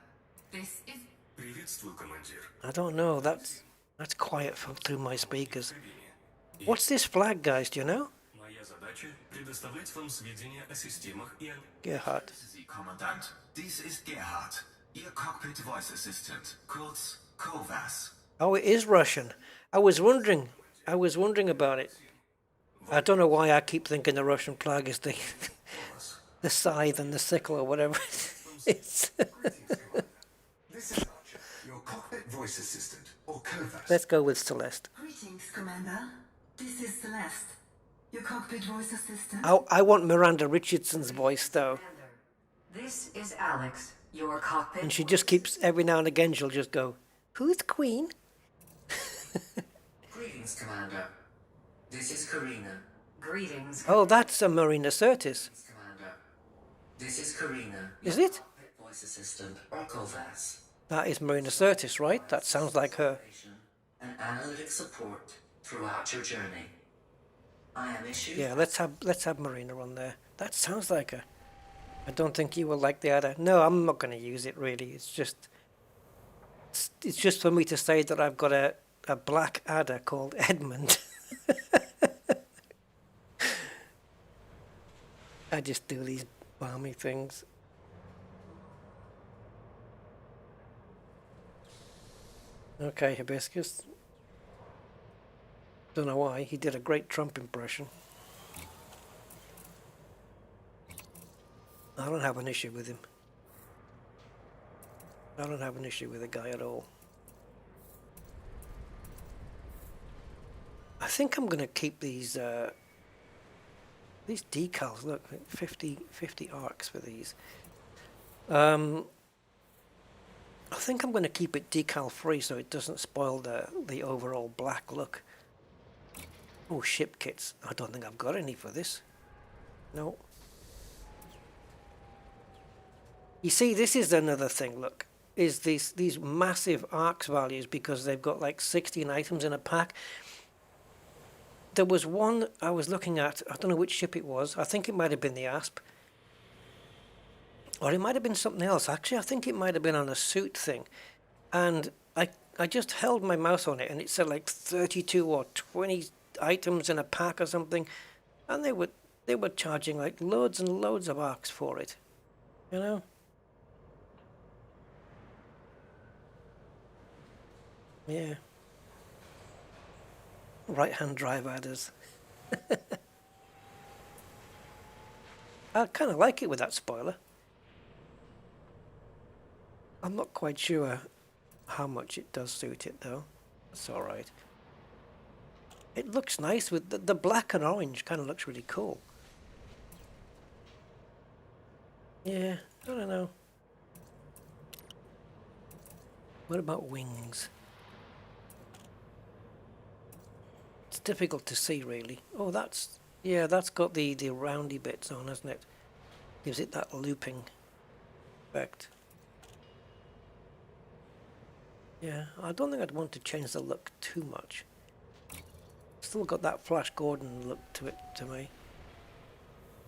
This is... Приветствую, командир. I don't know, that's quiet through my speakers. What's this flag, guys, do you know? Моя задача — предоставлять вам сведения о системах и о... Gerhard. Sie, Kommandant. Dies ist Gerhard, Ihr Cockpit Voice Assistant, kurz COVAS. Oh, it is Russian. I was wondering about it. I don't know why I keep thinking the Russian flag is the the scythe and the sickle or whatever it is. This is Archer, your cockpit voice assistant, or COVAS. Let's go with Celeste. Greetings, Commander. This is Celeste, your cockpit voice assistant. I want Miranda Richardson's voice though. This is Alex, your cockpit. And she just keeps, every now and again she'll just go, "Who's Queen?" Greetings, Commander. This is Karina. Greetings, Oh, that's a Marina Sirtis. Commander. This is Karina. Is it? Cockpit voice assistant, or COVAS. That is Marina Sirtis, right? That sounds like her. And analytic support throughout your journey. I am issued. Yeah, let's have Marina on there. That sounds like her. I don't think you will like the adder. No, I'm not going to use it really. It's just for me to say that I've got a black adder called Edmund. I just do these balmy things. Okay, Hibiscus. Don't know why. He did a great Trump impression. I don't have an issue with him. I don't have an issue with the guy at all. I think I'm going to keep these decals. Look, 50 arcs for these. I think I'm going to keep it decal free so it doesn't spoil the overall black look. Oh, ship kits. I don't think I've got any for this. No. You see, this is another thing, look, is these massive arcs values because they've got like 16 items in a pack. There was one I was looking at, I don't know which ship it was, I think it might have been the Asp. Or it might have been something else. Actually, I think it might have been on a suit thing. And I just held my mouse on it and it said like 32 or 20 items in a pack or something. And they were charging like loads and loads of arcs for it. You know? Yeah. Right-hand drive adders. I kind of like it with that spoiler. I'm not quite sure how much it does suit it though. It's alright. It looks nice with the black and orange kind of looks really cool. Yeah, I don't know. What about wings? It's difficult to see really. Oh, that's got the roundy bits on, hasn't it? Gives it that looping effect. Yeah, I don't think I'd want to change the look too much. Still got that Flash Gordon look to it to me.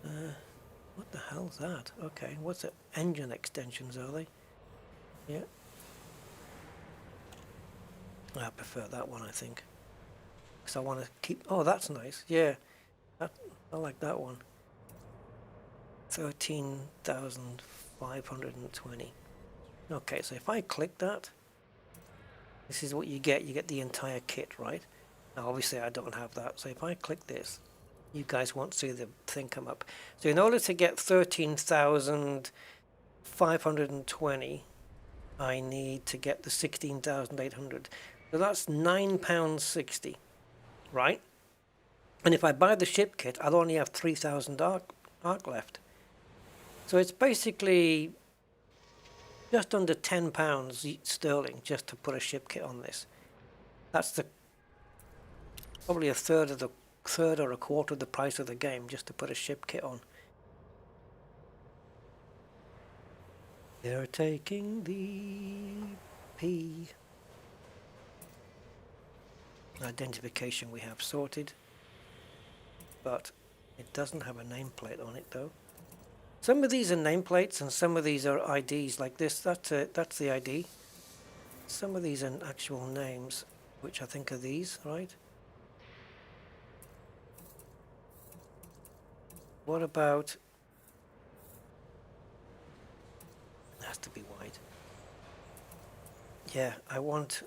What the hell's that? Okay, what's it? Engine extensions, are they? Yeah. I prefer that one, I think. Because I want to keep... Oh, that's nice. Yeah. I like that one. 13,520. Okay, so if I click that, this is what you get. You get the entire kit, right? Now, obviously, I don't have that. So if I click this, you guys won't see the thing come up. So in order to get 13,520, I need to get the 16,800. So that's £9.60, right? And if I buy the ship kit, I'll only have 3,000 arc left. So it's basically just under £10 sterling just to put a ship kit on this. That's probably a third or a quarter of the price of the game just to put a ship kit on. They're taking the P. Identification we have sorted, but it doesn't have a nameplate on it though. Some of these are nameplates and some of these are IDs like this. That's the ID. Some of these are actual names, which I think are these, right? What about... It has to be white. Yeah, I want...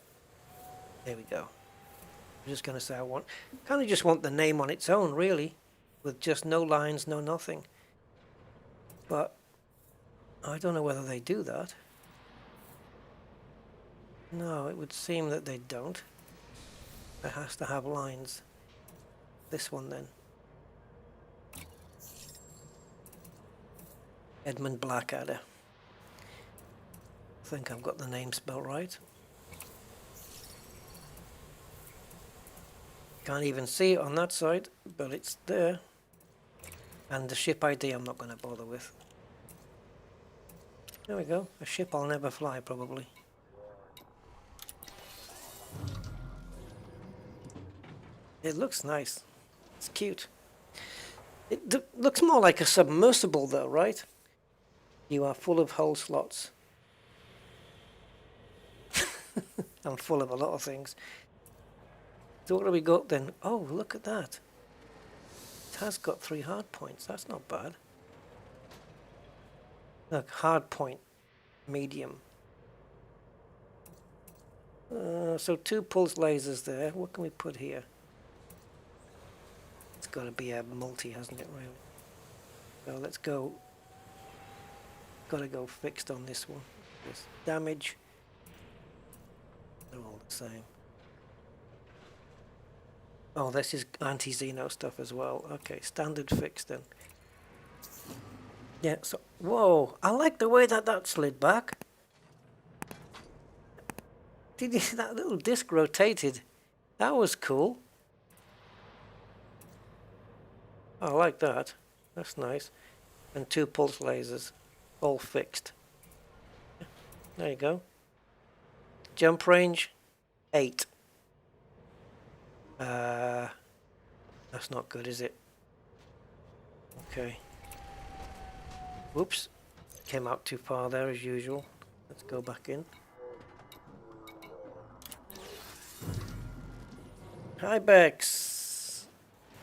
There we go. I'm just going to say I kind of just want the name on its own, really, with just no lines, no nothing. But I don't know whether they do that. No, it would seem that they don't. It has to have lines. This one then. Edmund Blackadder. I think I've got the name spelled right. Can't even see it on that side, but it's there. And the ship ID I'm not going to bother with. There we go. A ship I'll never fly, probably. It looks nice. It's cute. It looks more like a submersible though, right? You are full of hole slots. I'm full of a lot of things. So what do we got then? Oh, look at that. It has got 3 hard points. That's not bad. Look, hard point, medium. So 2 pulse lasers there. What can we put here? It's got to be a multi, hasn't it, really? So let's go. Got to go fixed on this one. This damage. They're all the same. Oh, this is anti-Xeno stuff as well. Okay, standard fixed then. Yeah, so, whoa, I like the way that slid back. Did you see that little disc rotated? That was cool. I like that. That's nice. And 2 pulse lasers, all fixed. There you go. Jump range, 8. That's not good, is it? Okay. Whoops. Came out too far there as usual. Let's go back in. Hi Bex.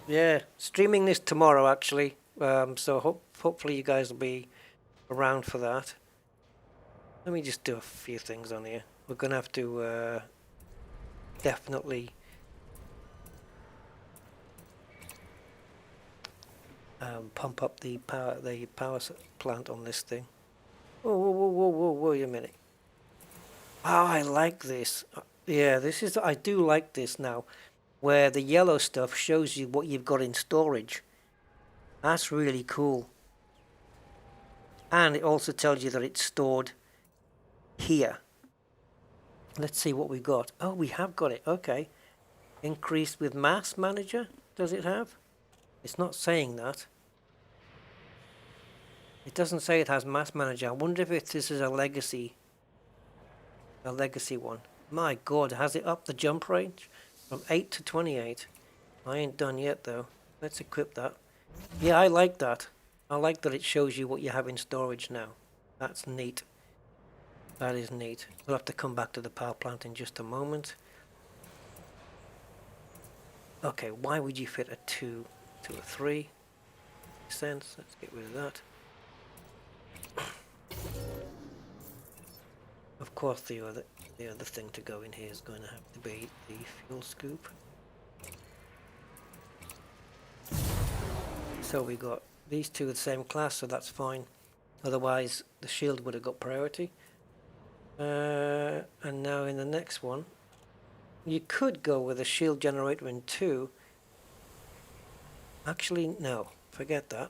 Yeah, streaming this tomorrow actually. So hopefully you guys will be around for that. Let me just do a few things on here. We're gonna have to definitely pump up the power plant on this thing. Whoa, wait a minute. Oh, I like this. Yeah, I do like this now, where the yellow stuff shows you what you've got in storage. That's really cool. And it also tells you that it's stored here. Let's see what we've got. Oh, we have got it. Okay. Increased with mass manager, does it have? It's not saying that. It doesn't say it has mass manager. I wonder if this is a legacy one. My God, has it upped the jump range from 8 to 28? I ain't done yet though. Let's equip that. Yeah, I like that. I like that it shows you what you have in storage now. That's neat. That is neat. We'll have to come back to the power plant in just a moment. Okay, why would you fit a 2 to a 3? Makes sense. Let's get rid of that. Of course, the other thing to go in here is going to have to be the fuel scoop. So we got these two of the same class, so that's fine. Otherwise, the shield would have got priority. And now in the next one, you could go with a shield generator in 2. Actually, no, forget that.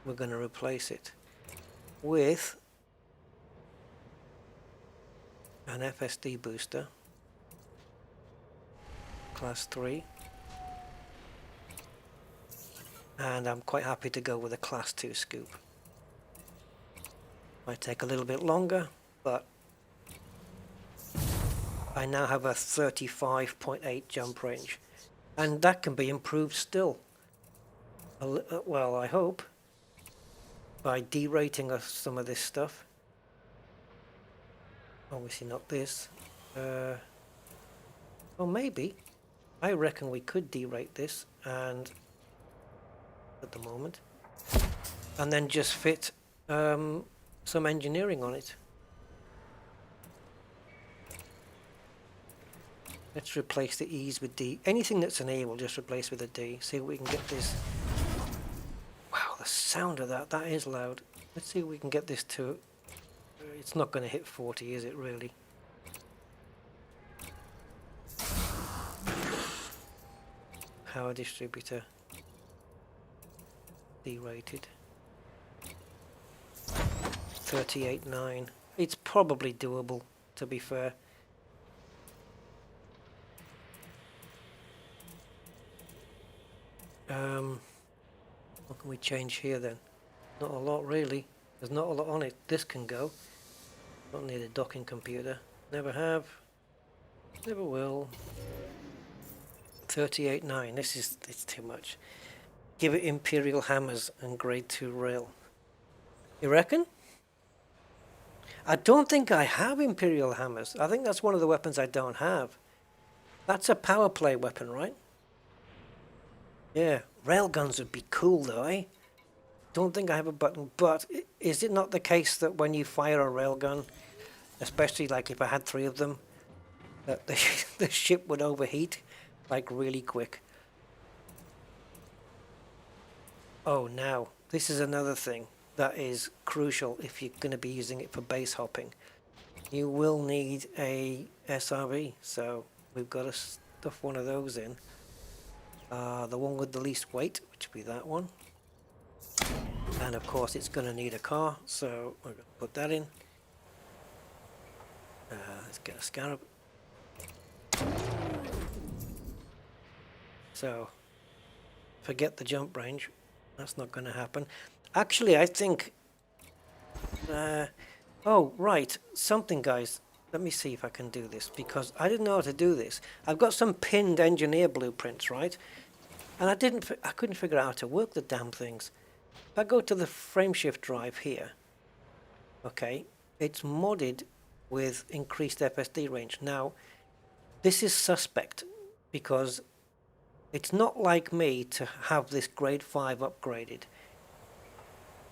We're going to replace it with an FSD booster, class 3. And I'm quite happy to go with a class 2 scoop. Might take a little bit longer, but I now have a 35.8 jump range. And that can be improved still. Well, I hope. By derating some of this stuff. Obviously not this. Well, maybe. I reckon we could derate this and at the moment. And then just fit some engineering on it. Let's replace the E's with D. Anything that's an E, we'll just replace with a D. See if we can get this. Wow, the sound of that. That is loud. Let's see if we can get this to. It's not going to hit 40, is it really? Power distributor. D-rated. 38.9. It's probably doable, to be fair. What can we change here then? Not a lot really. There's not a lot on it. This can go. Don't need a docking computer. Never have. Never will. 38.9. It's too much. Give it Imperial hammers and grade 2 rail. You reckon? I don't think I have Imperial hammers. I think that's one of the weapons I don't have. That's a power play weapon, right? Yeah, railguns would be cool though, eh? Don't think I have a button, but is it not the case that when you fire a railgun, especially like if I had 3 of them, that the, the ship would overheat like really quick? Oh, now, this is another thing that is crucial if you're going to be using it for base hopping. You will need a SRV, so we've got to stuff one of those in. The one with the least weight, which will be that one. And of course it's going to need a car, so we're going to put that in. Let's get a scarab. So, forget the jump range. That's not going to happen. Actually, I think... oh, right. Something, guys. Let me see if I can do this, because I didn't know how to do this. I've got some pinned engineer blueprints, right? And I couldn't figure out how to work the damn things. If I go to the frameshift drive here, okay, it's modded with increased FSD range. Now, this is suspect because it's not like me to have this grade 5 upgraded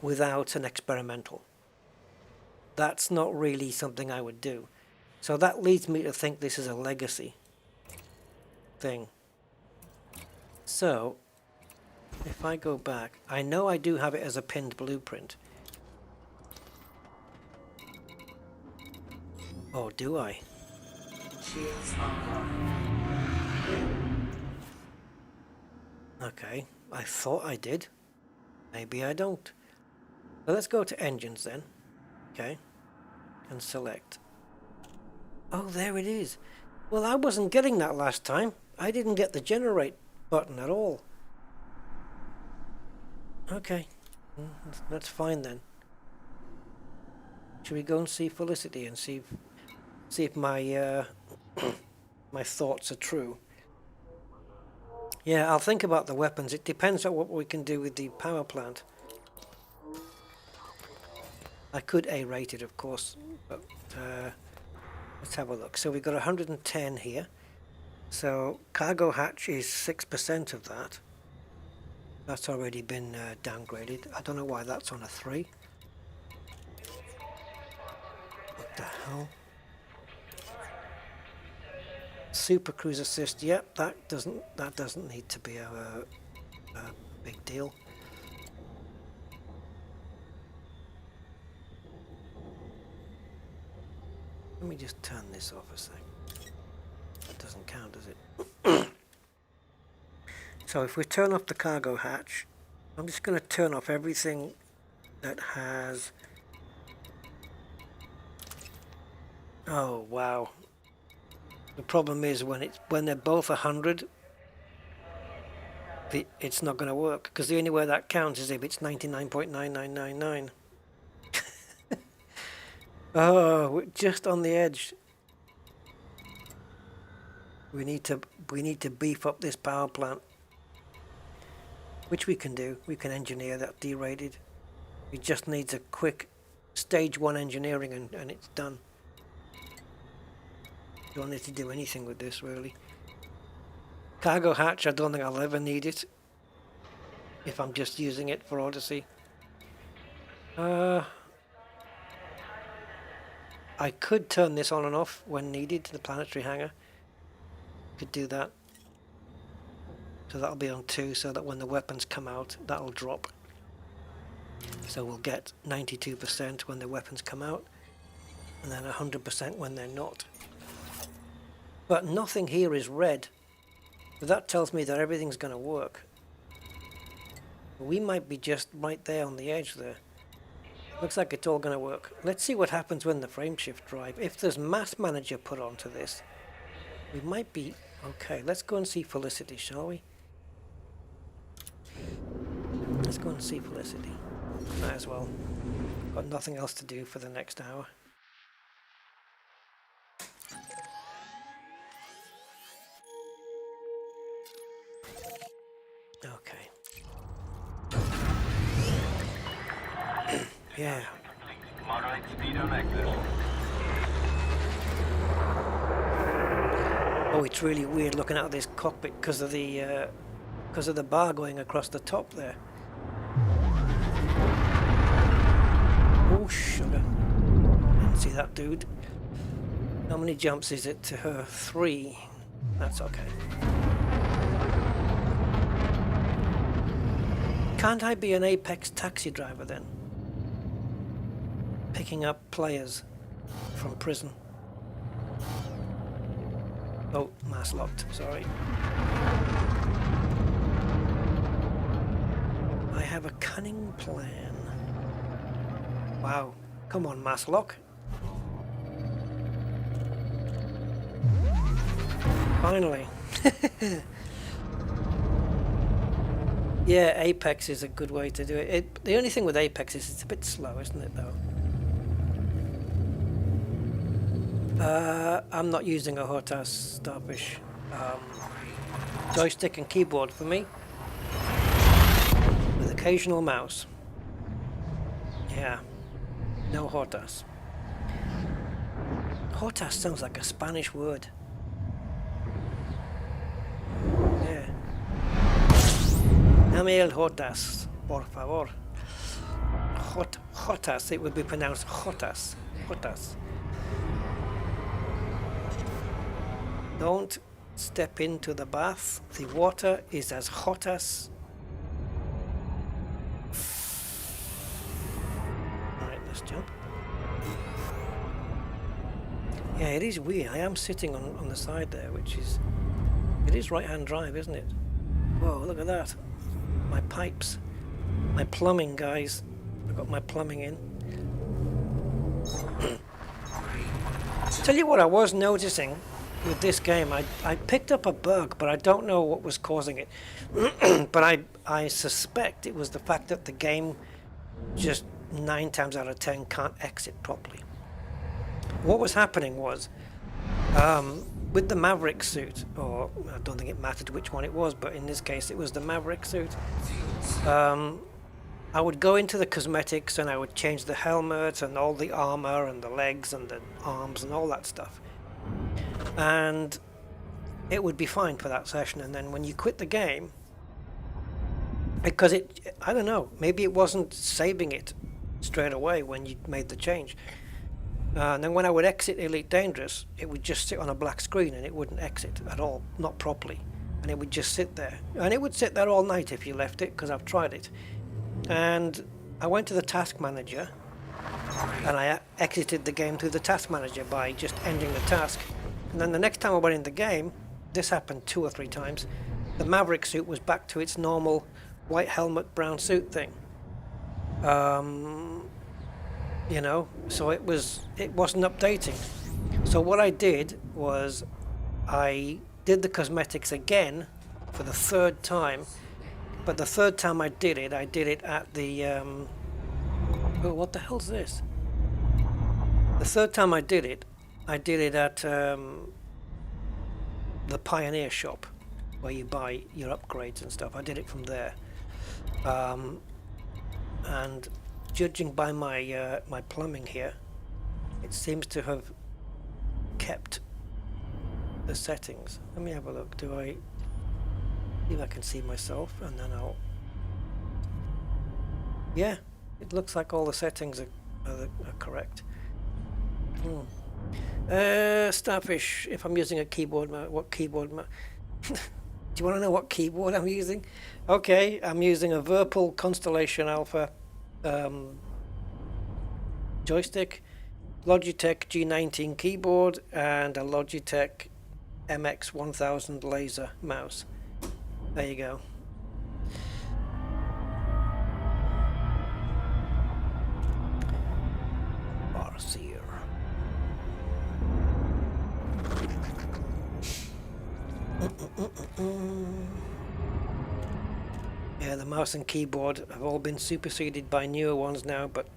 without an experimental. That's not really something I would do. So that leads me to think this is a legacy thing. So, if I go back, I know I do have it as a pinned blueprint. Oh, do I? Shields online. Okay, I thought I did. Maybe I don't. So let's go to engines then. Okay, and select. Oh, there it is. Well, I wasn't getting that last time. I didn't get the generate button at all. Okay, that's fine then. Should we go and see Felicity and see if my my thoughts are true? Yeah, I'll think about the weapons. It depends on what we can do with the power plant. I could A-rate it, of course, but let's have a look. So we've got 110 here. So cargo hatch is 6% of that. That's already been downgraded. I don't know why that's on a 3. What the hell? Super cruise assist. Yep, that doesn't need to be a big deal. Let me just turn this off a sec. That doesn't count, does it? So if we turn off the cargo hatch, I'm just going to turn off everything that has... Oh, wow. The problem is when they're both 100, it's not going to work, because the only way that counts is if it's 99.9999. Oh, we're just on the edge. We need to beef up this power plant, which we can do. We can engineer that derated. It just needs a quick stage 1 engineering and it's done. Don't need to do anything with this really. Cargo hatch, I don't think I'll ever need it if I'm just using it for Odyssey. I could turn this on and off when needed, the planetary hangar. Could do that. So that'll be on 2, so that when the weapons come out, that'll drop. So we'll get 92% when the weapons come out, and then 100% when they're not. But nothing here is red. So that tells me that everything's going to work. We might be just right there on the edge there. Looks like it's all going to work. Let's see what happens when the frameshift drive. If there's Mass Manager put onto this, we might be... Okay, let's go and see Felicity, shall we? Let's go and see Felicity. Might as well. Got nothing else to do for the next hour. Okay. Yeah. Moderate speed on exit. Oh, it's really weird looking out of this cockpit because of the bar going across the top there. Oh, sugar. Didn't see that, dude. How many jumps is it to her? 3. That's okay. Can't I be an Apex taxi driver then? Picking up players from prison. Oh, mask locked, sorry. I have a cunning plan. Wow, come on, mask lock. Finally. Yeah, Apex is a good way to do it. The only thing with Apex is it's a bit slow, isn't it, though? I'm not using a Hortas Starfish. Joystick and keyboard for me, with occasional mouse. Yeah, no Hortas. Hortas sounds like a Spanish word. Yeah. Dame el Hortas, por favor. Hortas, it would be pronounced Hortas. Hortas. Don't step into the bath. The water is as hot as... Alright, let's jump. Yeah, it is weird. I am sitting on the side there, which is... It is right-hand drive, isn't it? Whoa, look at that. My pipes. My plumbing, guys. I got my plumbing in. Tell you what I was noticing with this game, I picked up a bug, but I don't know what was causing it. But I suspect it was the fact that the game just 9 times out of 10 can't exit properly. What was happening was, with the Maverick suit, or I don't think it mattered which one it was, but in this case it was the Maverick suit, I would go into the cosmetics and I would change the helmet and all the armor and the legs and the arms and all that stuff. And it would be fine for that session, and then when you quit the game, because I don't know, maybe it wasn't saving it straight away when you made the change. And then when I would exit Elite Dangerous, it would just sit on a black screen and it wouldn't exit at all, not properly. And it would just sit there. And it would sit there all night if you left it, because I've tried it. And I went to the task manager and I exited the game through the task manager by just ending the task. And then the next time I went in the game, this happened 2 or 3 times, the Maverick suit was back to its normal white helmet, brown suit thing. You know, so it wasn't updating. So what I did was I did the cosmetics again for the 3rd time, but the 3rd time I did it at the oh, what the hell's this? The 3rd time I did it at the Pioneer shop where you buy your upgrades and stuff. I did it from there, and judging by my my plumbing here, it seems to have kept the settings. Let me have a look. Do I see if I can see myself, and then I'll... Yeah, it looks like all the settings are correct. Starfish, if I'm using a keyboard, what keyboard? Do you want to know what keyboard I'm using? Okay, I'm using a Virpil Constellation Alpha joystick, Logitech G19 keyboard, and a Logitech MX1000 laser mouse. There you go. Farseer. Yeah, the mouse and keyboard have all been superseded by newer ones now, but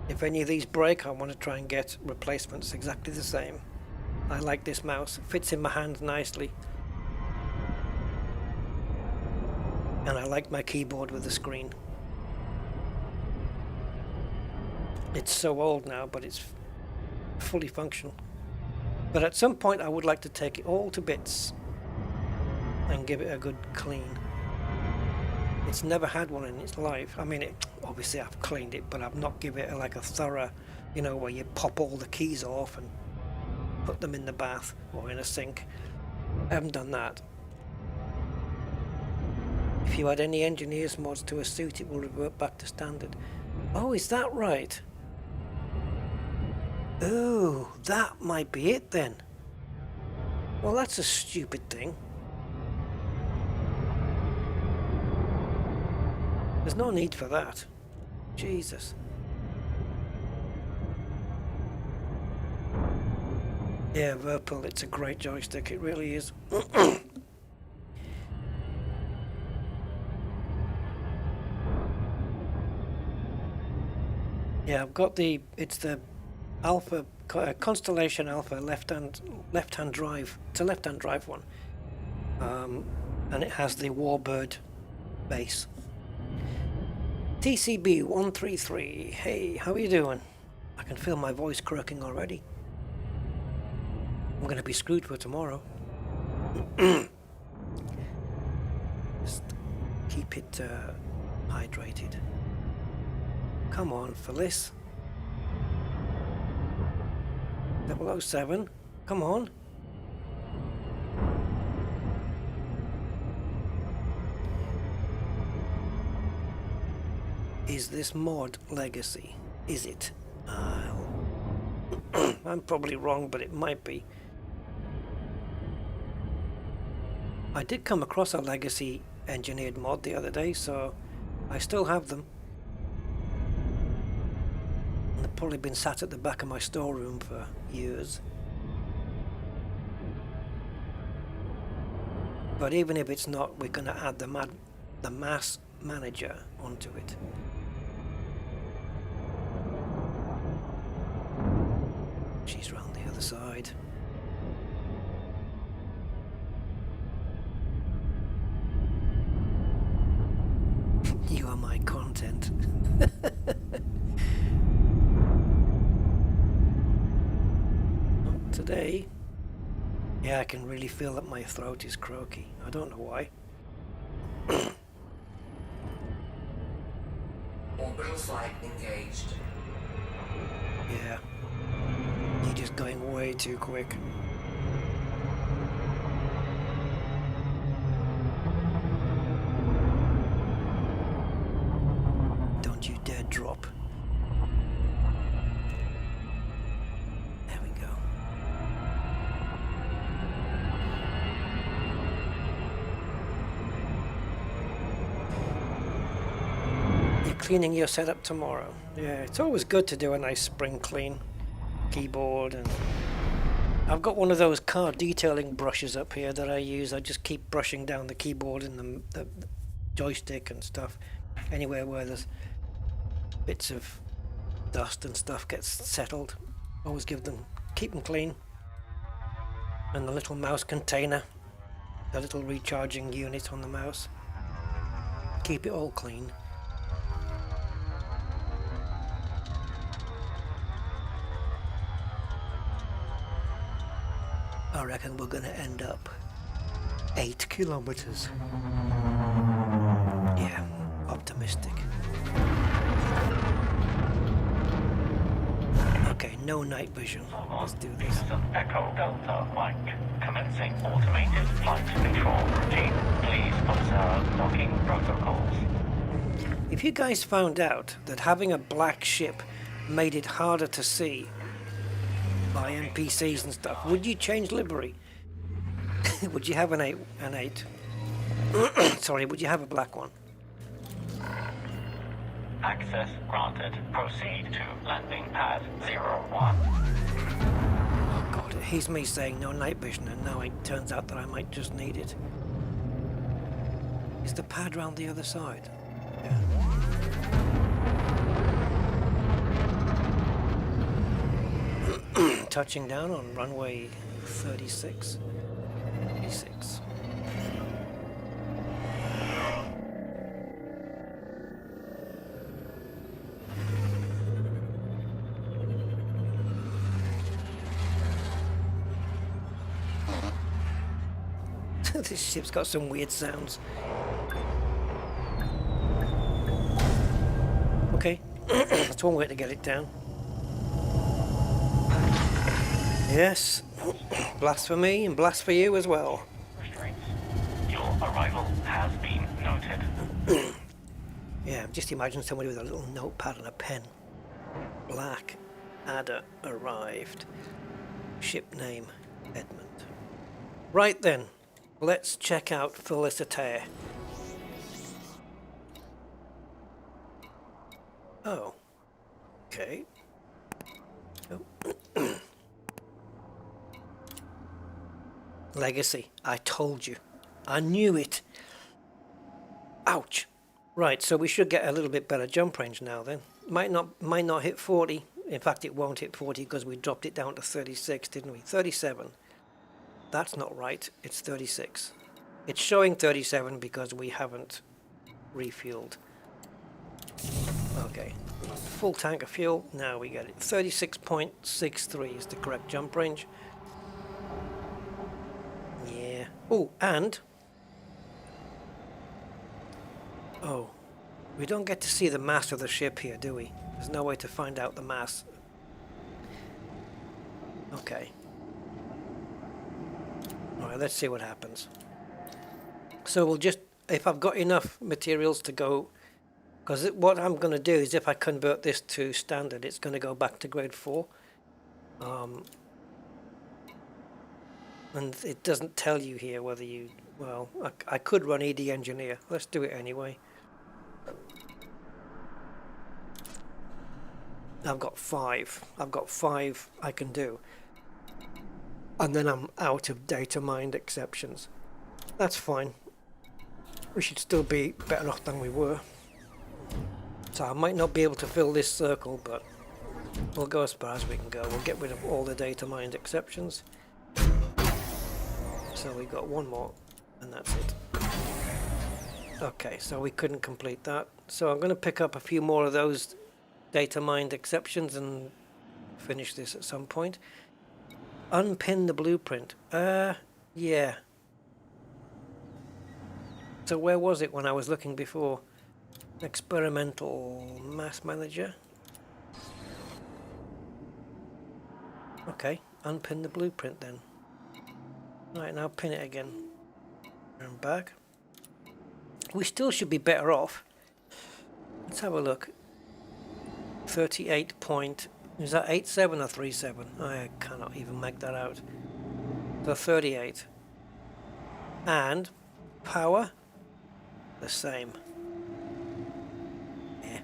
if any of these break, I want to try and get replacements exactly the same. I like this mouse. It fits in my hand nicely. And I like my keyboard with the screen. It's so old now, but it's fully functional. But at some point I would like to take it all to bits and give it a good clean. It's never had one in its life. I mean, obviously I've cleaned it, but I've not given it like a thorough, you know, where you pop all the keys off and put them in the bath or in a sink. I haven't done that. If you add any engineer's mods to a suit, it will revert back to standard. Oh, is that right? Oh, that might be it then. Well, that's a stupid thing. There's no need for that. Jesus. Yeah, Virpil, it's a great joystick, it really is. Yeah, I've got it's the Alpha, Constellation Alpha left-hand drive. It's a left-hand drive one. And it has the Warbird base. TCB 133. Hey, how are you doing? I can feel my voice croaking already. I'm going to be screwed for tomorrow. Just keep it hydrated. Come on, Phyllis. 007. Come on. Is this mod legacy? Is it? I'm probably wrong, but it might be. I did come across a legacy engineered mod the other day, so I still have them. They've probably been sat at the back of my storeroom for years. But even if it's not, we're going to add the mass manager onto it. She's round the other side. You are my content. Today, yeah, I can really feel that my throat is croaky. I don't know why. Orbital flight engaged. Yeah. You're just going way too quick. Don't you dare drop. There we go. You're cleaning your setup tomorrow. Yeah, it's always good to do a nice spring clean. Keyboard, and I've got one of those car detailing brushes up here that I use. I just keep brushing down the keyboard and the joystick and stuff. Anywhere where there's bits of dust and stuff gets settled, always keep them clean. And the little mouse container, the little recharging unit on the mouse, keep it all clean. I reckon we're going to end up 8 kilometers. Yeah, optimistic. Okay, no night vision. Let's do this. Echo Delta Mike. Commencing automated flight control routine. Please observe docking protocols. If you guys found out that having a black ship made it harder to see by NPCs and stuff, would you change livery? Would you have an 8? Sorry, would you have a black one? Access granted. Proceed to landing pad 01. Oh god, here's me saying no night vision, and now it turns out that I might just need it. Is the pad round the other side? Yeah. Touching down on runway 36. 36. This ship's got some weird sounds. Okay, that's one way to get it down. Yes, blast for me and blast for you as well. Restraints. Your arrival has been noted. Yeah, just imagine somebody with a little notepad and a pen. Black Adder arrived. Ship name, Edmund. Right then, let's check out Felicitaire. Oh, okay. Oh. Legacy, I told you. I knew it. Ouch. Right, so we should get a little bit better jump range now then. Might not hit 40. In fact, it won't hit 40 because we dropped it down to 36, didn't we? 37. That's not right. It's 36. It's showing 37 because we haven't refueled. Okay. Full tank of fuel. Now we get it. 36.63 is the correct jump range. Yeah. Oh, and... Oh. We don't get to see the mass of the ship here, do we? There's no way to find out the mass. Okay. Alright, let's see what happens. So we'll just... If I've got enough materials to go... Because what I'm going to do is if I convert this to standard, it's going to go back to grade 4. And it doesn't tell you here whether you... Well, I could run ED Engineer. Let's do it anyway. I've got 5. I've got 5 I can do. And then I'm out of data mined exceptions. That's fine. We should still be better off than we were. So I might not be able to fill this circle, but we'll go as far as we can go. We'll get rid of all the data mined exceptions. So we got one more, and that's it. Okay, so we couldn't complete that. So I'm going to pick up a few more of those data mined exceptions and finish this at some point. Unpin the blueprint. Yeah. So where was it when I was looking before? Experimental mass manager. Okay, unpin the blueprint then. Right, now pin it again. And back. We still should be better off. Let's have a look. 38 point... Is that 87 or 37? I cannot even make that out. So 38. And power? The same. Yeah.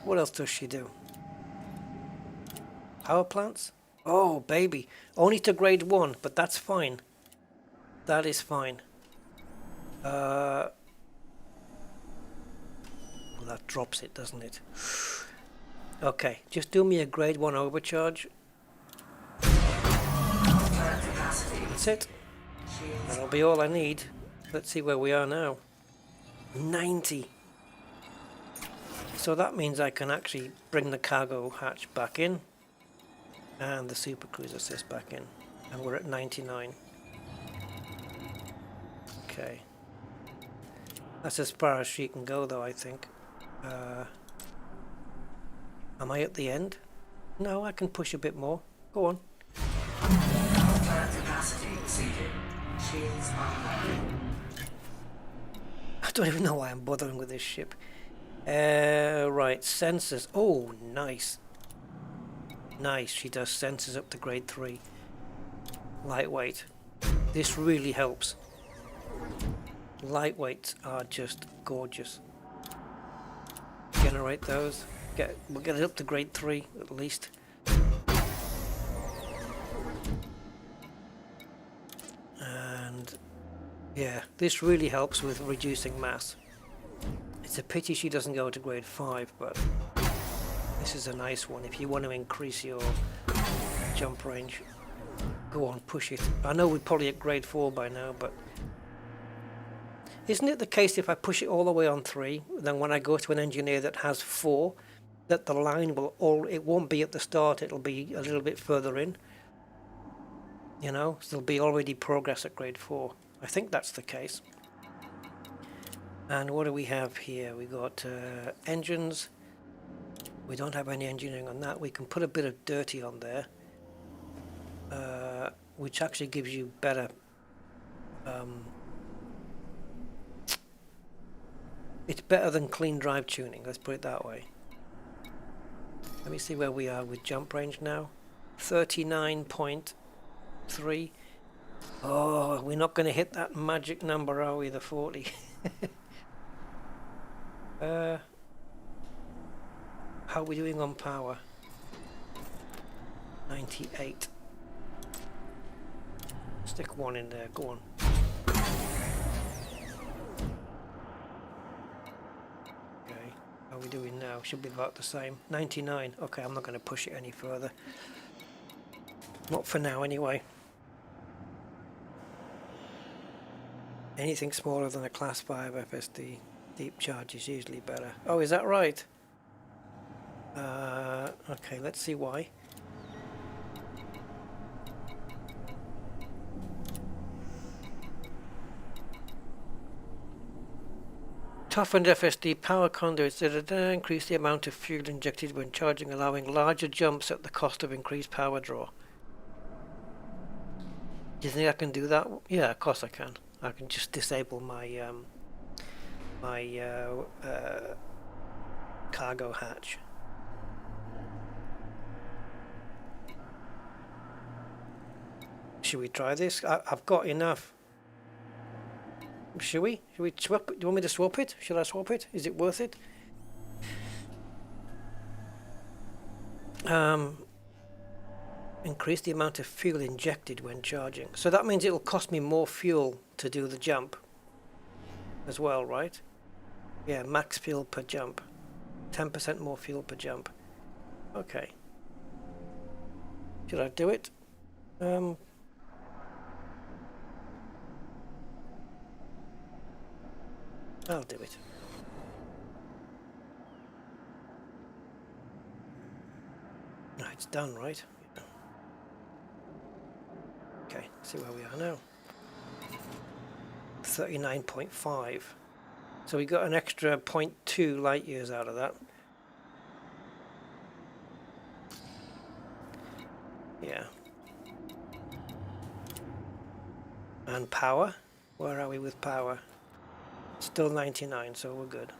What else does she do? Power plants? Oh, baby. Only to grade 1, but that's fine. That is fine. Well, that drops it, doesn't it? Okay, just do me a grade 1 overcharge. That's it. That'll be all I need. Let's see where we are now. 90. So that means I can actually bring the cargo hatch back in and the super cruise assist back in, and we're at 99. Okay, that's as far as she can go though, I think. Am I at the end? No, I can push a bit more. Go on. Capacity exceeded. Shields online. I don't even know why I'm bothering with this ship. Right, sensors. Oh, nice. Nice, she does sensors up to grade 3. Lightweight. This really helps. Lightweights are just gorgeous. Generate those. We'll get it up to grade 3 at least. And yeah, this really helps with reducing mass. It's a pity she doesn't go to grade 5, but this is a nice one. If you want to increase your jump range, go on, push it. I know we're probably at grade 4 by now, but isn't it the case if I push it all the way on 3, then when I go to an engineer that has 4, that the line will it won't be at the start, it'll be a little bit further in. You know, so there'll be already progress at grade 4. I think that's the case. And what do we have here? We got engines. We don't have any engineering on that. We can put a bit of dirty on there, which actually gives you better. It's better than clean drive tuning. Let's put it that way. Let me see where we are with jump range now. 39.3. Oh, we're not going to hit that magic number, are we? The 40. How are we doing on power? 98. Stick one in there. Go on. Okay. How are we doing now? Should be about the same. 99. Okay, I'm not going to push it any further. Not for now, anyway. Anything smaller than a Class 5 FSD deep charge is usually better. Oh, is that right? Okay, let's see why. Toughened FSD power conduits increase the amount of fuel injected when charging, allowing larger jumps at the cost of increased power draw. Do you think I can do that? Yeah, of course I can. I can just disable my cargo hatch. Should we try this? I've got enough. Should we? Should we swap it? Do you want me to swap it? Should I swap it? Is it worth it? Increase the amount of fuel injected when charging. So that means it'll cost me more fuel to do the jump as well, right? Yeah, max fuel per jump. 10% more fuel per jump. Okay. Should I do it? I'll do it. No, it's done, right? Yeah. Okay, see where we are now. 39.5. So we got an extra 0.2 light years out of that. Yeah. And power? Where are we with power? Still 99, so we're good.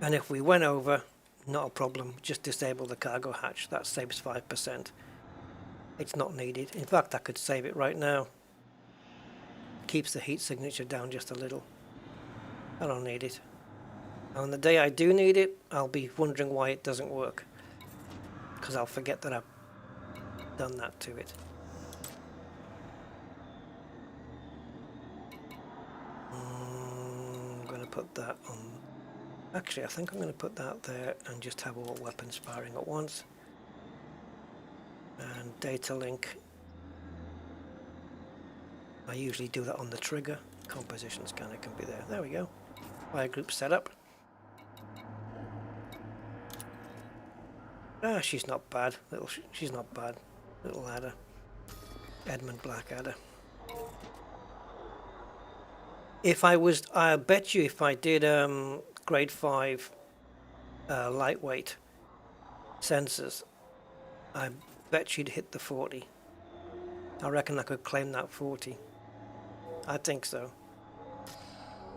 And if we went over, not a problem, just disable the cargo hatch. That saves 5%. It's not needed. In fact, I could save it right now. Keeps the heat signature down just a little. I don't need it. On the day I do need it, I'll be wondering why it doesn't work. Because I'll forget that I've done that to it. I'm going to put that on. Actually, I think I'm going to put that there and just have all weapons firing at once. And data link. I usually do that on the trigger. Composition scanner can be there. There we go. Fire group setup. Ah, she's not bad. She's not bad. Little adder. Edmund Blackadder. If I was, I bet you if I did grade 5 lightweight sensors, I bet she'd hit the 40. I reckon I could claim that 40. I think so.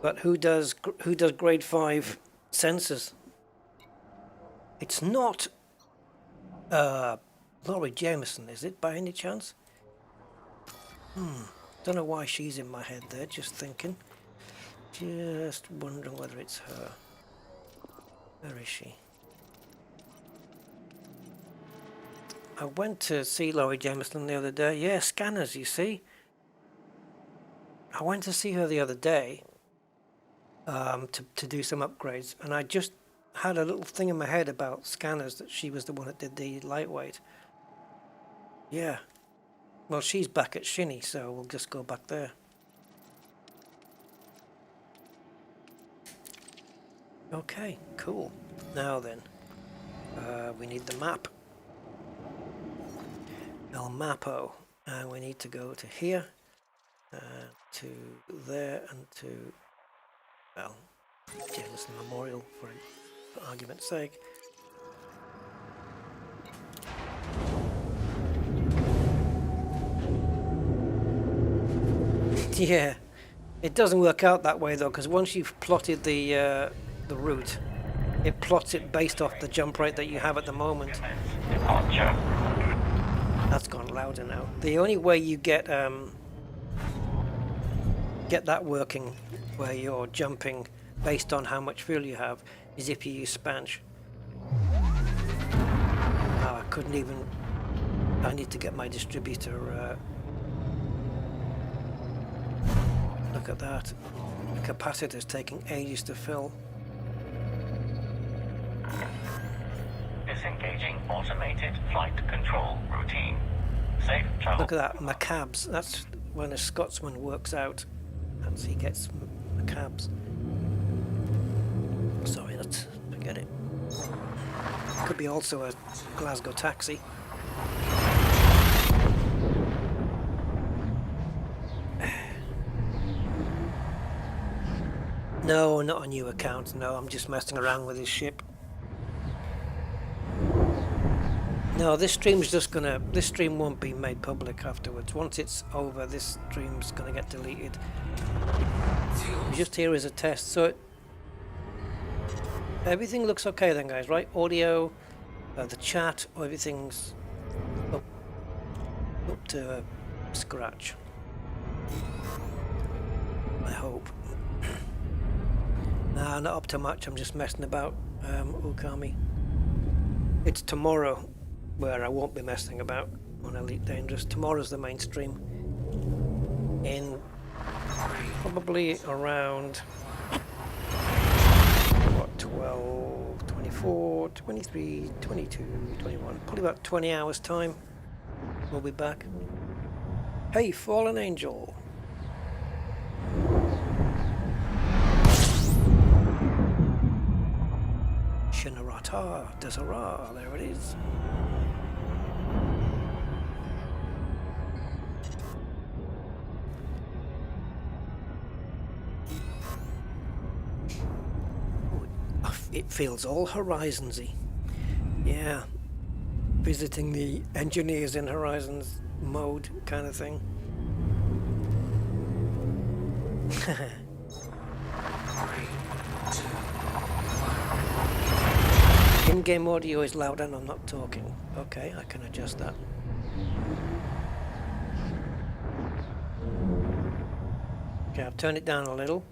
But who does grade 5 sensors? It's not Laurie Jameson, is it, by any chance? Don't know why she's in my head there, just thinking. Just wondering whether it's her. Where is she? I went to see Laurie Jameson the other day. Yeah, scanners, you see. I went to see her the other day to do some upgrades, and I just had a little thing in my head about scanners, that she was the one that did the lightweight. Yeah. Well, she's back at Shinny, so we'll just go back there. Okay, cool. Now then, we need the map. El Mapo. And we need to go to here. To there and to, well, Jameson Memorial for argument's sake. Yeah, it doesn't work out that way though, because once you've plotted the route, it plots it based off the jump rate that you have at the moment. Commence departure. That's gone louder now. The only way you get that working, where you're jumping based on how much fuel you have, is if you use Spanch. Oh, I couldn't even. I need to get my distributor. Look at that. The capacitor's taking ages to fill. Disengaging automated flight control routine. Safe travel. Look at that, macabs. That's when a Scotsman works out. That's he gets macabs. Sorry, let's forget it. Could be also a Glasgow taxi. No, not a new account. No, I'm just messing around with his ship. No, this stream's just gonna. This stream won't be made public afterwards. Once it's over, this stream's gonna get deleted. Just here as a test. So everything looks okay then, guys, right? Audio, the chat, everything's up to scratch. I hope. Nah, not up to much. I'm just messing about, Okami. It's tomorrow where I won't be messing about on Elite Dangerous. Tomorrow's the main stream. In probably around, what, 12, 24, 23, 22, 21, probably about 20 hours time. We'll be back. Hey, Fallen Angel. Shinarata, Desara, there it is. It feels all Horizons-y. Yeah. Visiting the engineers in Horizons mode kind of thing. In-game audio is loud and I'm not talking. Okay, I can adjust that. Okay, I've turned it down a little.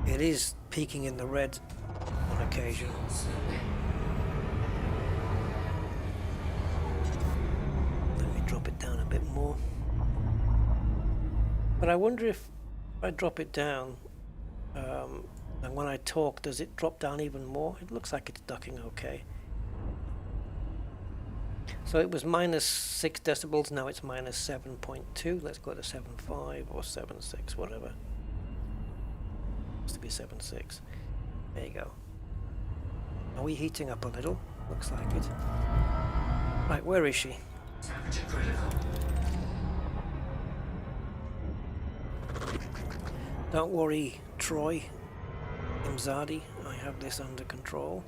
It is peaking in the red on occasion. Let me drop it down a bit more. But I wonder if I drop it down, and when I talk, does it drop down even more? It looks like it's ducking okay. So it was minus 6 decibels, now it's minus 7.2. Let's go to 7.5 or 7.6, whatever. To be 7.6. There you go. Are we heating up a little? Looks like it. Right, where is she? Temperature critical. Don't worry, Troy. Imzadi, I have this under control.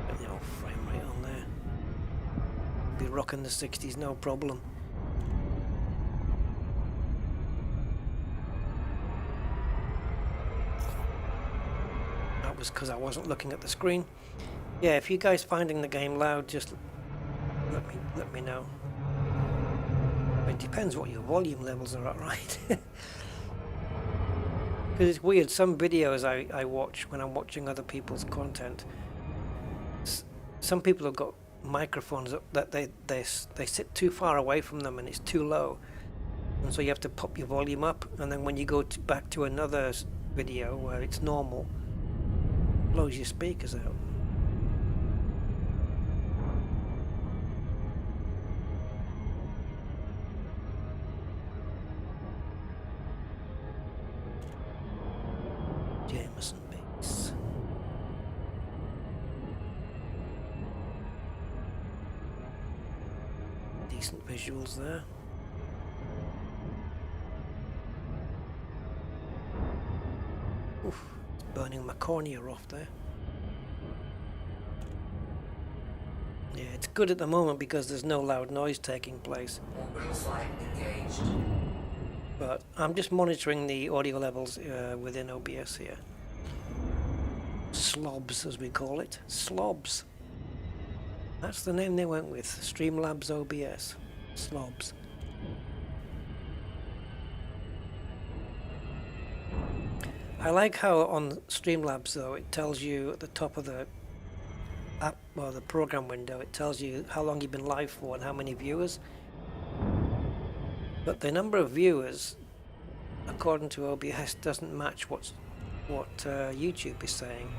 Get the old frame rate on there. Be rocking the 60s, no problem. That was because I wasn't looking at the screen. Yeah, if you guys finding the game loud, just let me know. It depends what your volume levels are at, right? Because it's weird. Some videos I watch when I'm watching other people's content. Some people have got microphones that they sit too far away from them and it's too low, and so you have to pop your volume up, and then when you go back to another video where it's normal, it blows your speakers out. decent visuals there. Oof, it's burning my cornea off there. Yeah, it's good at the moment because there's no loud noise taking place. Orbital flight engaged. But I'm just monitoring the audio levels within OBS here. Slobs, as we call it. Slobs. That's the name they went with. Streamlabs OBS. Slobs. I like how on Streamlabs though it tells you at the top of the app or the program window, it tells you how long you've been live for and how many viewers. But the number of viewers, according to OBS, doesn't match what YouTube is saying.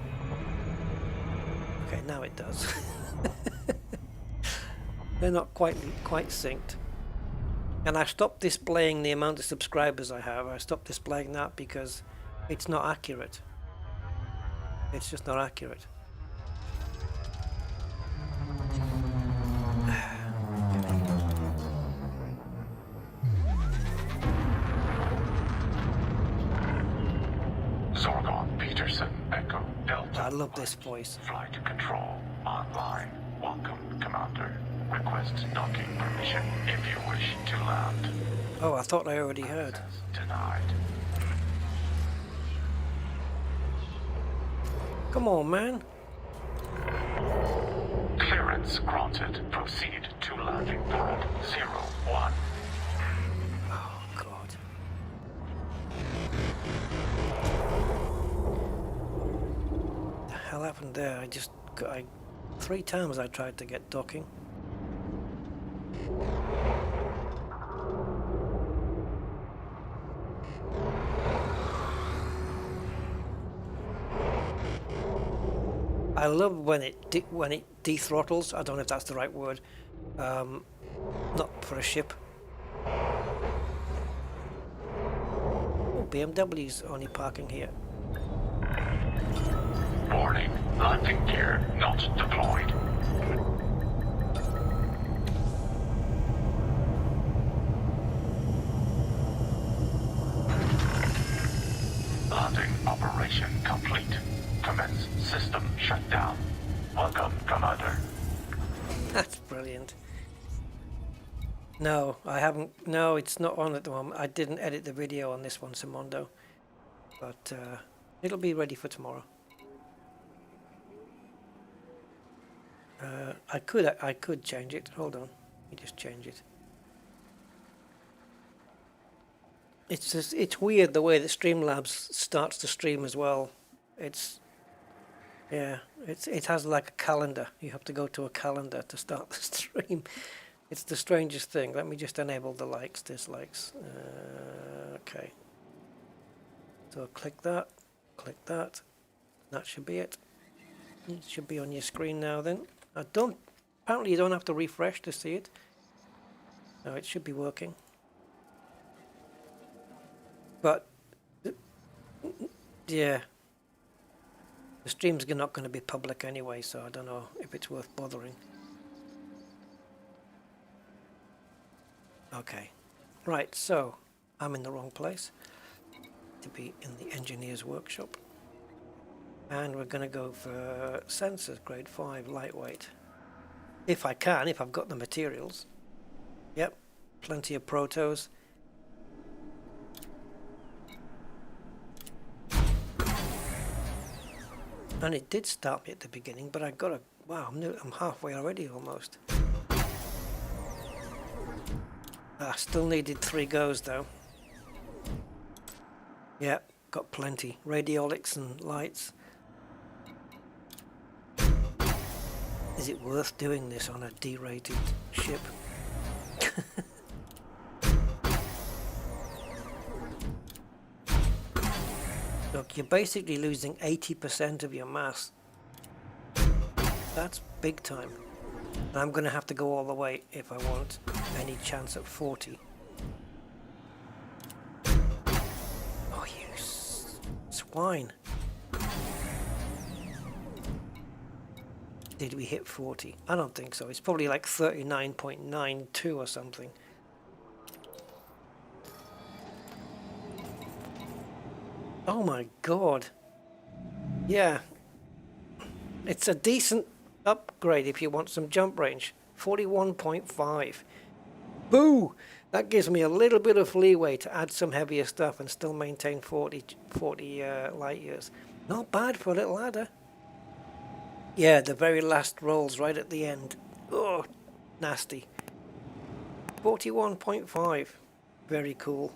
Okay, now it does. They're not quite synced. And I stopped displaying the amount of subscribers I have. I stopped displaying that because it's not accurate. It's just not accurate. Zorgon Peterson, Echo Delta. I love this voice. Flight control online. Welcome, Commander. Request docking permission if you wish to land. Oh, I thought I already heard. Denied. Come on, man. Clearance granted. Proceed to landing pad 01. Oh, God. The hell happened there? I 3 times I tried to get docking. I love when it dethrottles. I don't know if that's the right word. Not for a ship. Oh, BMW's only parking here. Warning. Landing gear not deployed. Landing operation complete. Commence system shutdown. Welcome, Commander. That's brilliant. No, I haven't. No, it's not on at the moment. I didn't edit the video on this one, Simondo. But it'll be ready for tomorrow. I could change it. Hold on. Let me just change it. It's weird the way that Streamlabs starts to stream as well. It has like a calendar. You have to go to a calendar to start the stream. It's the strangest thing. Let me just enable the likes, dislikes. Okay. So click that. That should be it. It should be on your screen now then. Apparently you don't have to refresh to see it. No, it should be working. But, yeah. The stream's not going to be public anyway, so I don't know if it's worth bothering. Okay. Right, so I'm in the wrong place. To be in the engineer's workshop. And we're going to go for sensors, grade 5, lightweight. If I can, if I've got the materials. Yep, plenty of protos. And it did start me at the beginning, but I got a... Wow, I'm halfway already almost. I still needed 3 goes though. Yep, got plenty. Radiolics and lights. Is it worth doing this on a D-rated ship? Look, you're basically losing 80% of your mass. That's big time. And I'm going to have to go all the way if I want any chance at 40. Oh, you swine. did we hit 40? I don't think so. It's probably like 39.92 or something. Oh my god. Yeah. It's a decent upgrade if you want some jump range. 41.5. Boo! That gives me a little bit of leeway to add some heavier stuff and still maintain 40 light years. Not bad for a little ladder. Yeah, the very last rolls right at the end. Oh, nasty. 41.5. Very cool.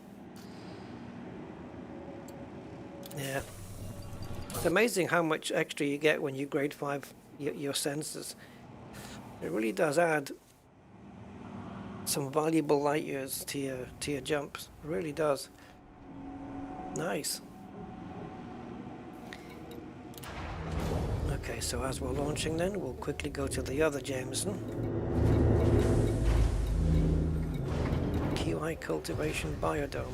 Yeah. It's amazing how much extra you get when you grade 5 your sensors. It really does add some valuable light years to your jumps. It really does. Nice. Okay, so as we're launching then, we'll quickly go to the other Jameson. QI Cultivation Biodome.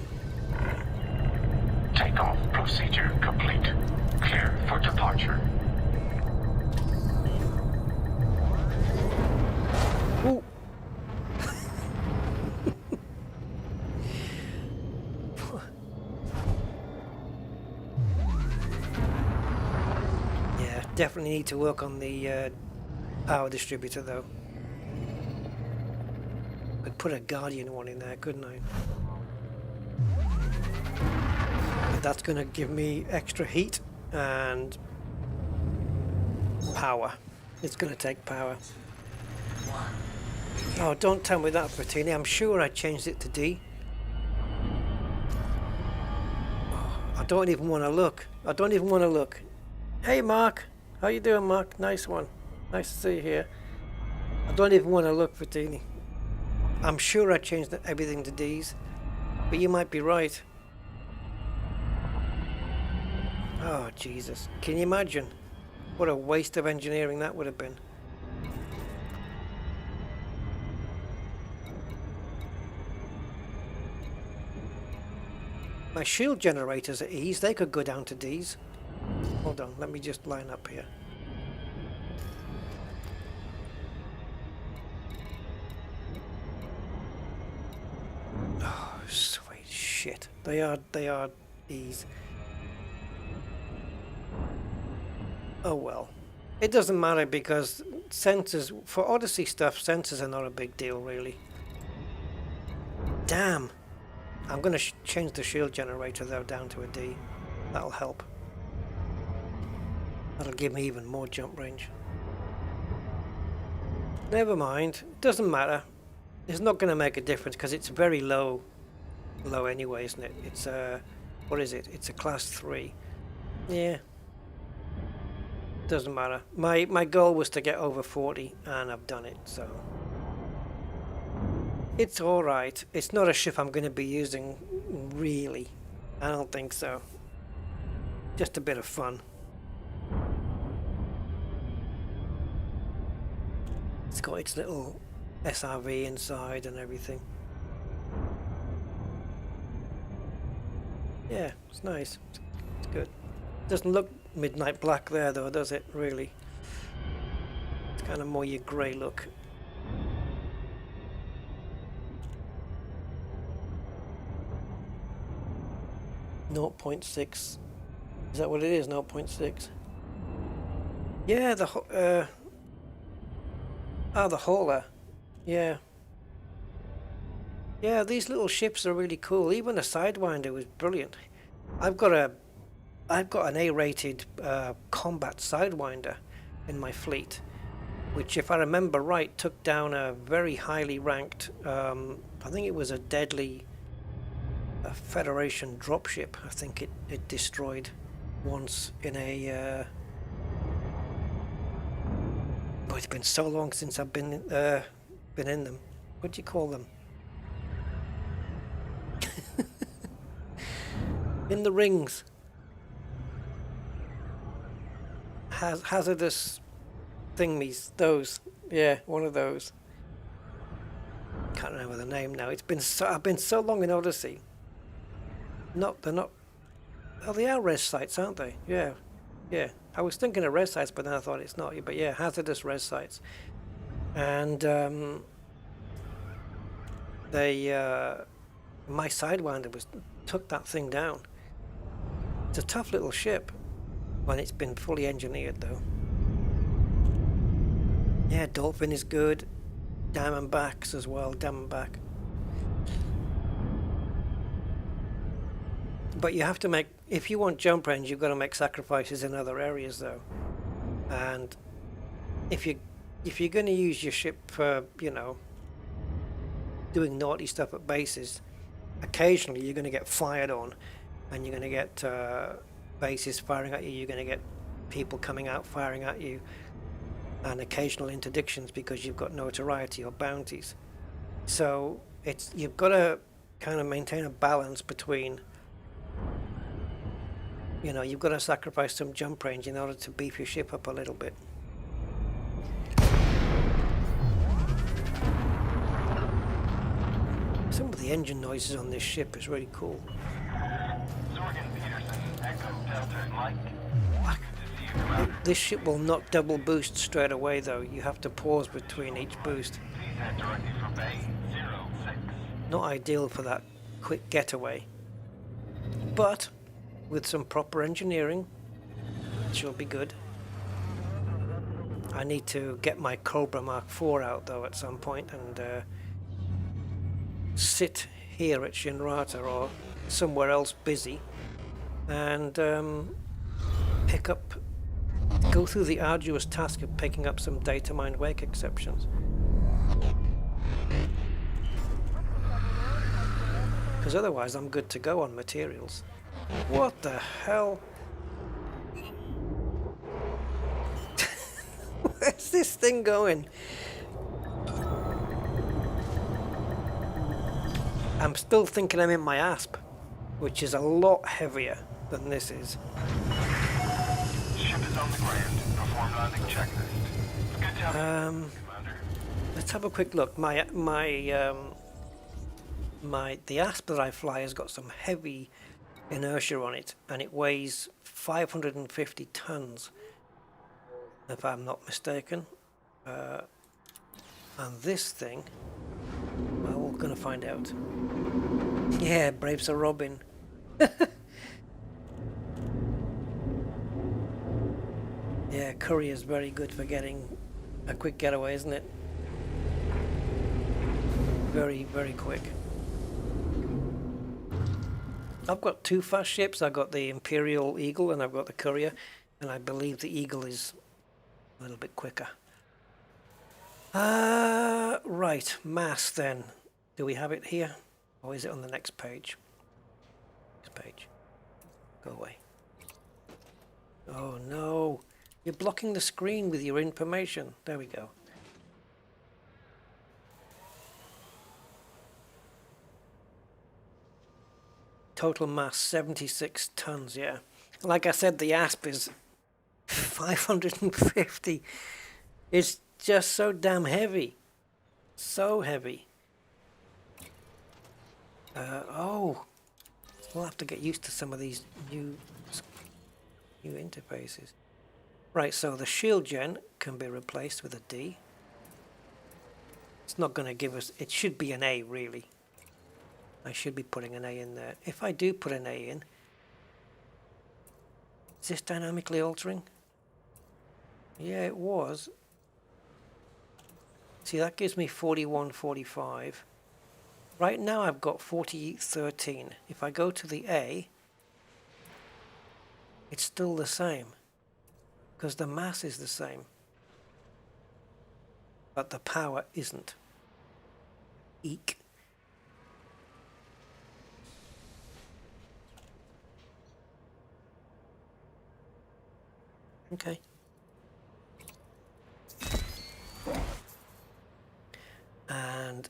Takeoff procedure complete. Clear for departure. Ooh. Yeah, definitely need to work on the power distributor though. Could put a Guardian one in there, couldn't I? But that's going to give me extra heat and power. It's going to take power. Oh, don't tell me that, Frattini. I'm sure I changed it to D. Oh, I don't even want to look. I don't even want to look. Hey, Mark. How you doing, Mark? Nice one. Nice to see you here. I don't even want to look, Frattini. I'm sure I changed everything to D's, but you might be right. Oh, Jesus. Can you imagine? What a waste of engineering that would have been. My shield generators are E's. They could go down to D's. Hold on. Let me just line up here. Oh, sweet shit. They are E's. Oh well. It doesn't matter because sensors, for Odyssey stuff, sensors are not a big deal really. Damn. I'm going to change the shield generator though down to a D. That'll help. That'll give me even more jump range. Never mind. It doesn't matter. It's not going to make a difference because it's very low anyway, isn't it? It's what is it? It's a class 3. Yeah. Doesn't matter. My goal was to get over 40 and I've done it, so it's alright. It's not a ship I'm going to be using really. I don't think so. Just a bit of fun. It's got its little SRV inside and everything. Yeah, it's nice. It's good. Doesn't look midnight black there though, does it, really? It's kind of more your grey look. .6. Is that what it is? 0.6. Yeah, the the hauler. Yeah. Yeah, these little ships are really cool. Even the Sidewinder was brilliant. I've got an A-rated combat Sidewinder in my fleet, which, if I remember right, took down a very highly ranked, I think it was a deadly Federation dropship. I think it destroyed once in a... Boy, it's been so long since I've been in them. What do you call them? In the rings. Hazardous thingies. Those. Yeah, one of those. Can't remember the name now. I've been so long in Odyssey. They're not. Oh, they are res sites, aren't they? Yeah. Yeah, I was thinking of res sites, but then I thought it's not. But yeah, hazardous res sites. And my Sidewinder took that thing down. It's a tough little ship when it's been fully engineered, though. Yeah, Dolphin is good. Diamondbacks as well, Diamondback. But you have to make, if you want jump range, you've got to make sacrifices in other areas, though. And if you're going to use your ship for, you know, doing naughty stuff at bases, occasionally you're going to get fired on, and you're going to get bases firing at you. You're going to get people coming out firing at you, and occasional interdictions because you've got notoriety or bounties. So you've got to kind of maintain a balance between, you know, you've got to sacrifice some jump range in order to beef your ship up a little bit. Some of the engine noises on this ship is really cool. Zorgan Peterson, Echo Delta Mike. This ship will not double boost straight away, though. You have to pause between each boost. Please head directly for Bay 06. Not ideal for that quick getaway. But with some proper engineering, it should be good. I need to get my Cobra Mark IV out, though, at some point, and sit here at Shinrata or somewhere else busy and go through the arduous task of picking up some data mine wake exceptions. Because otherwise I'm good to go on materials. What the hell? Where's this thing going? I'm still thinking I'm in my Asp, which is a lot heavier than this is. Ship is on the ground. Perform landing checklist. Good job, Commander. Let's have a quick look. The Asp that I fly has got some heavy inertia on it, and it weighs 550 tons, if I'm not mistaken. And this thing, well, we're gonna find out. Yeah, brave Sir Robin. Yeah, Courier's very good for getting a quick getaway, isn't it? Very, very quick. I've got two fast ships. I've got the Imperial Eagle and I've got the Courier, and I believe the Eagle is a little bit quicker. Right, mass then. Do we have it here? Or is it on the next page? Next page. Go away. Oh no. You're blocking the screen with your information. There we go. Total mass 76 tons, yeah. Like I said, the Asp is 550. It's just so damn heavy. So heavy. Oh, we'll have to get used to some of these new interfaces. Right, so the shield gen can be replaced with a D. It's not going to give us, it should be an A really. I should be putting an A in there. If I do put an A in, is this dynamically altering? Yeah, it was. See, that gives me 4145. Right now I've got 4013. If I go to the A, it's still the same, because the mass is the same, but the power isn't. Eek. Okay. And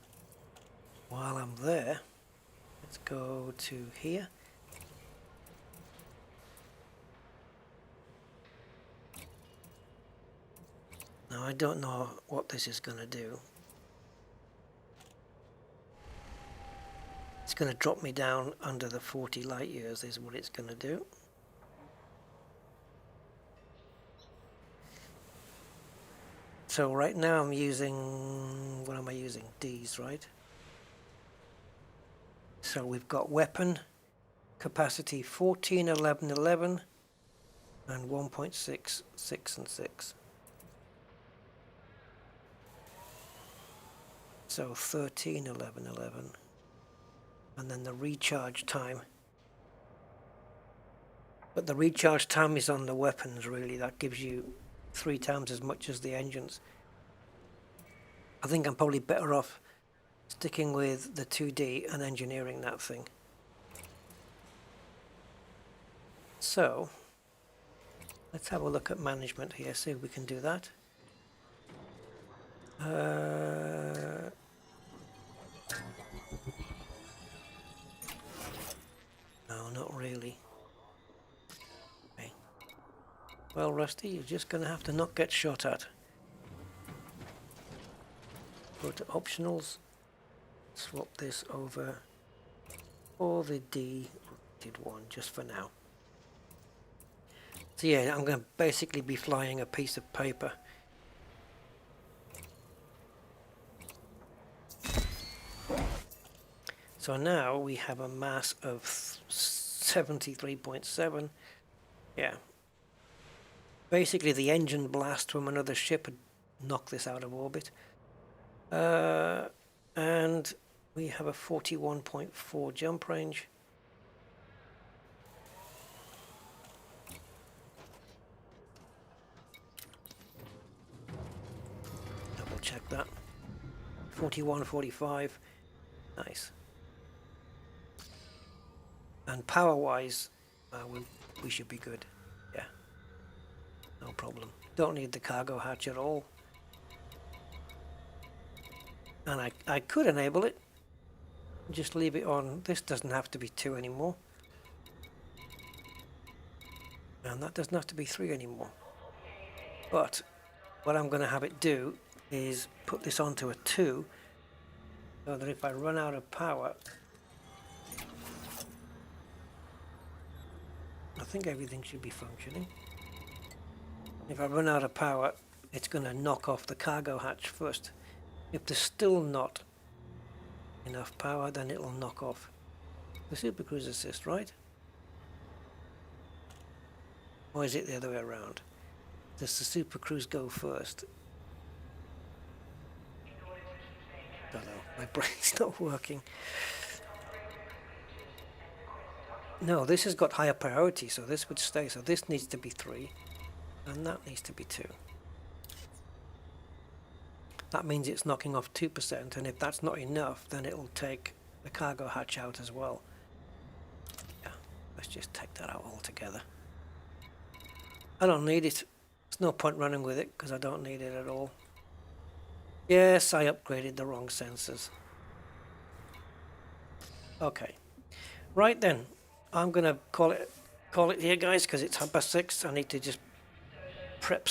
while I'm there, let's go to here. Now I don't know what this is going to do. It's going to drop me down under the 40 light years is what it's going to do. So right now I'm using, what am I using? D's, right? So we've got weapon capacity 14, 11, 11 and 1.6, 6 and 6. So 13, 11, 11. And then the recharge time. But the recharge time is on the weapons, really. That gives you 3 times as much as the engines. I think I'm probably better off sticking with the 2D and engineering that thing. So, let's have a look at management here, see if we can do that. No, not really. Okay. Well, Rusty, you're just going to have to not get shot at. Go to optionals, swap this over for the D-rated one, just for now. So yeah, I'm going to basically be flying a piece of paper. So now we have a mass of 73.7. Yeah. Basically the engine blast from another ship had knocked this out of orbit. And we have a 41.4 jump range. Double check that. 41, 45. Nice. And power-wise, we should be good. Yeah. No problem. Don't need the cargo hatch at all. And I could enable it. Just leave it on. This doesn't have to be 2 anymore. And that doesn't have to be 3 anymore. But what I'm going to have it do is put this onto a 2, so that if I run out of power, I think everything should be functioning. If I run out of power, it's going to knock off the cargo hatch first. If there's still not enough power, then it'll knock off the Super Cruise Assist, right? Or is it the other way around? Does the Super Cruise go first? Don't know, my brain's not working. No, this has got higher priority, so this would stay. So this needs to be 3, and that needs to be 2. That means it's knocking off 2%, and if that's not enough, then it'll take the cargo hatch out as well. Yeah, let's just take that out altogether. I don't need it. There's no point running with it, because I don't need it at all. Yes, I upgraded the wrong sensors. Okay. Right then, I'm going to call it here, guys, because it's 6:30. I need to just prep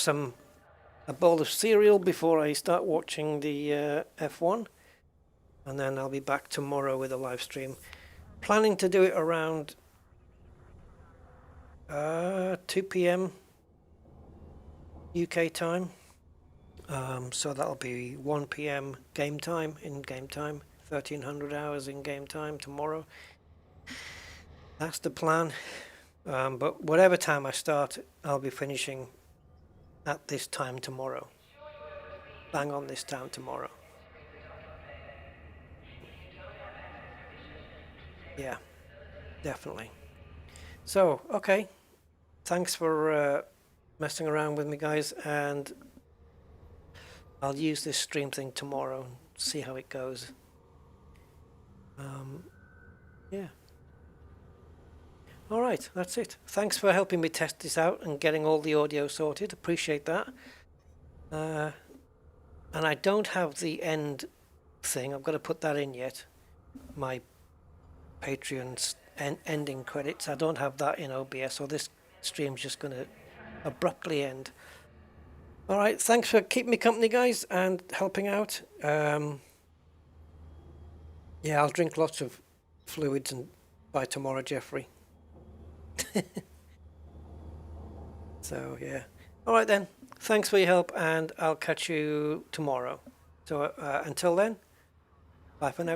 a bowl of cereal before I start watching the F1, and then I'll be back tomorrow with a live stream. Planning to do it around 2 p.m. UK time, so that'll be 1 p.m. game time in game time, 1300 hours in game time tomorrow. That's the plan, but whatever time I start, I'll be finishing at this time tomorrow. Bang on this time tomorrow. Yeah, definitely. So, okay. Thanks for messing around with me, guys, and I'll use this stream thing tomorrow and see how it goes. Yeah. Alright, that's it. Thanks for helping me test this out and getting all the audio sorted. Appreciate that. And I don't have the end thing. I've got to put that in yet. My Patreon's ending credits. I don't have that in OBS, so this stream's just going to abruptly end. Alright, thanks for keeping me company, guys, and helping out. Yeah, I'll drink lots of fluids and by tomorrow, Jeffrey. So, yeah. Alright then. thanks for your help, and I'll catch you tomorrow. So until then, bye for now.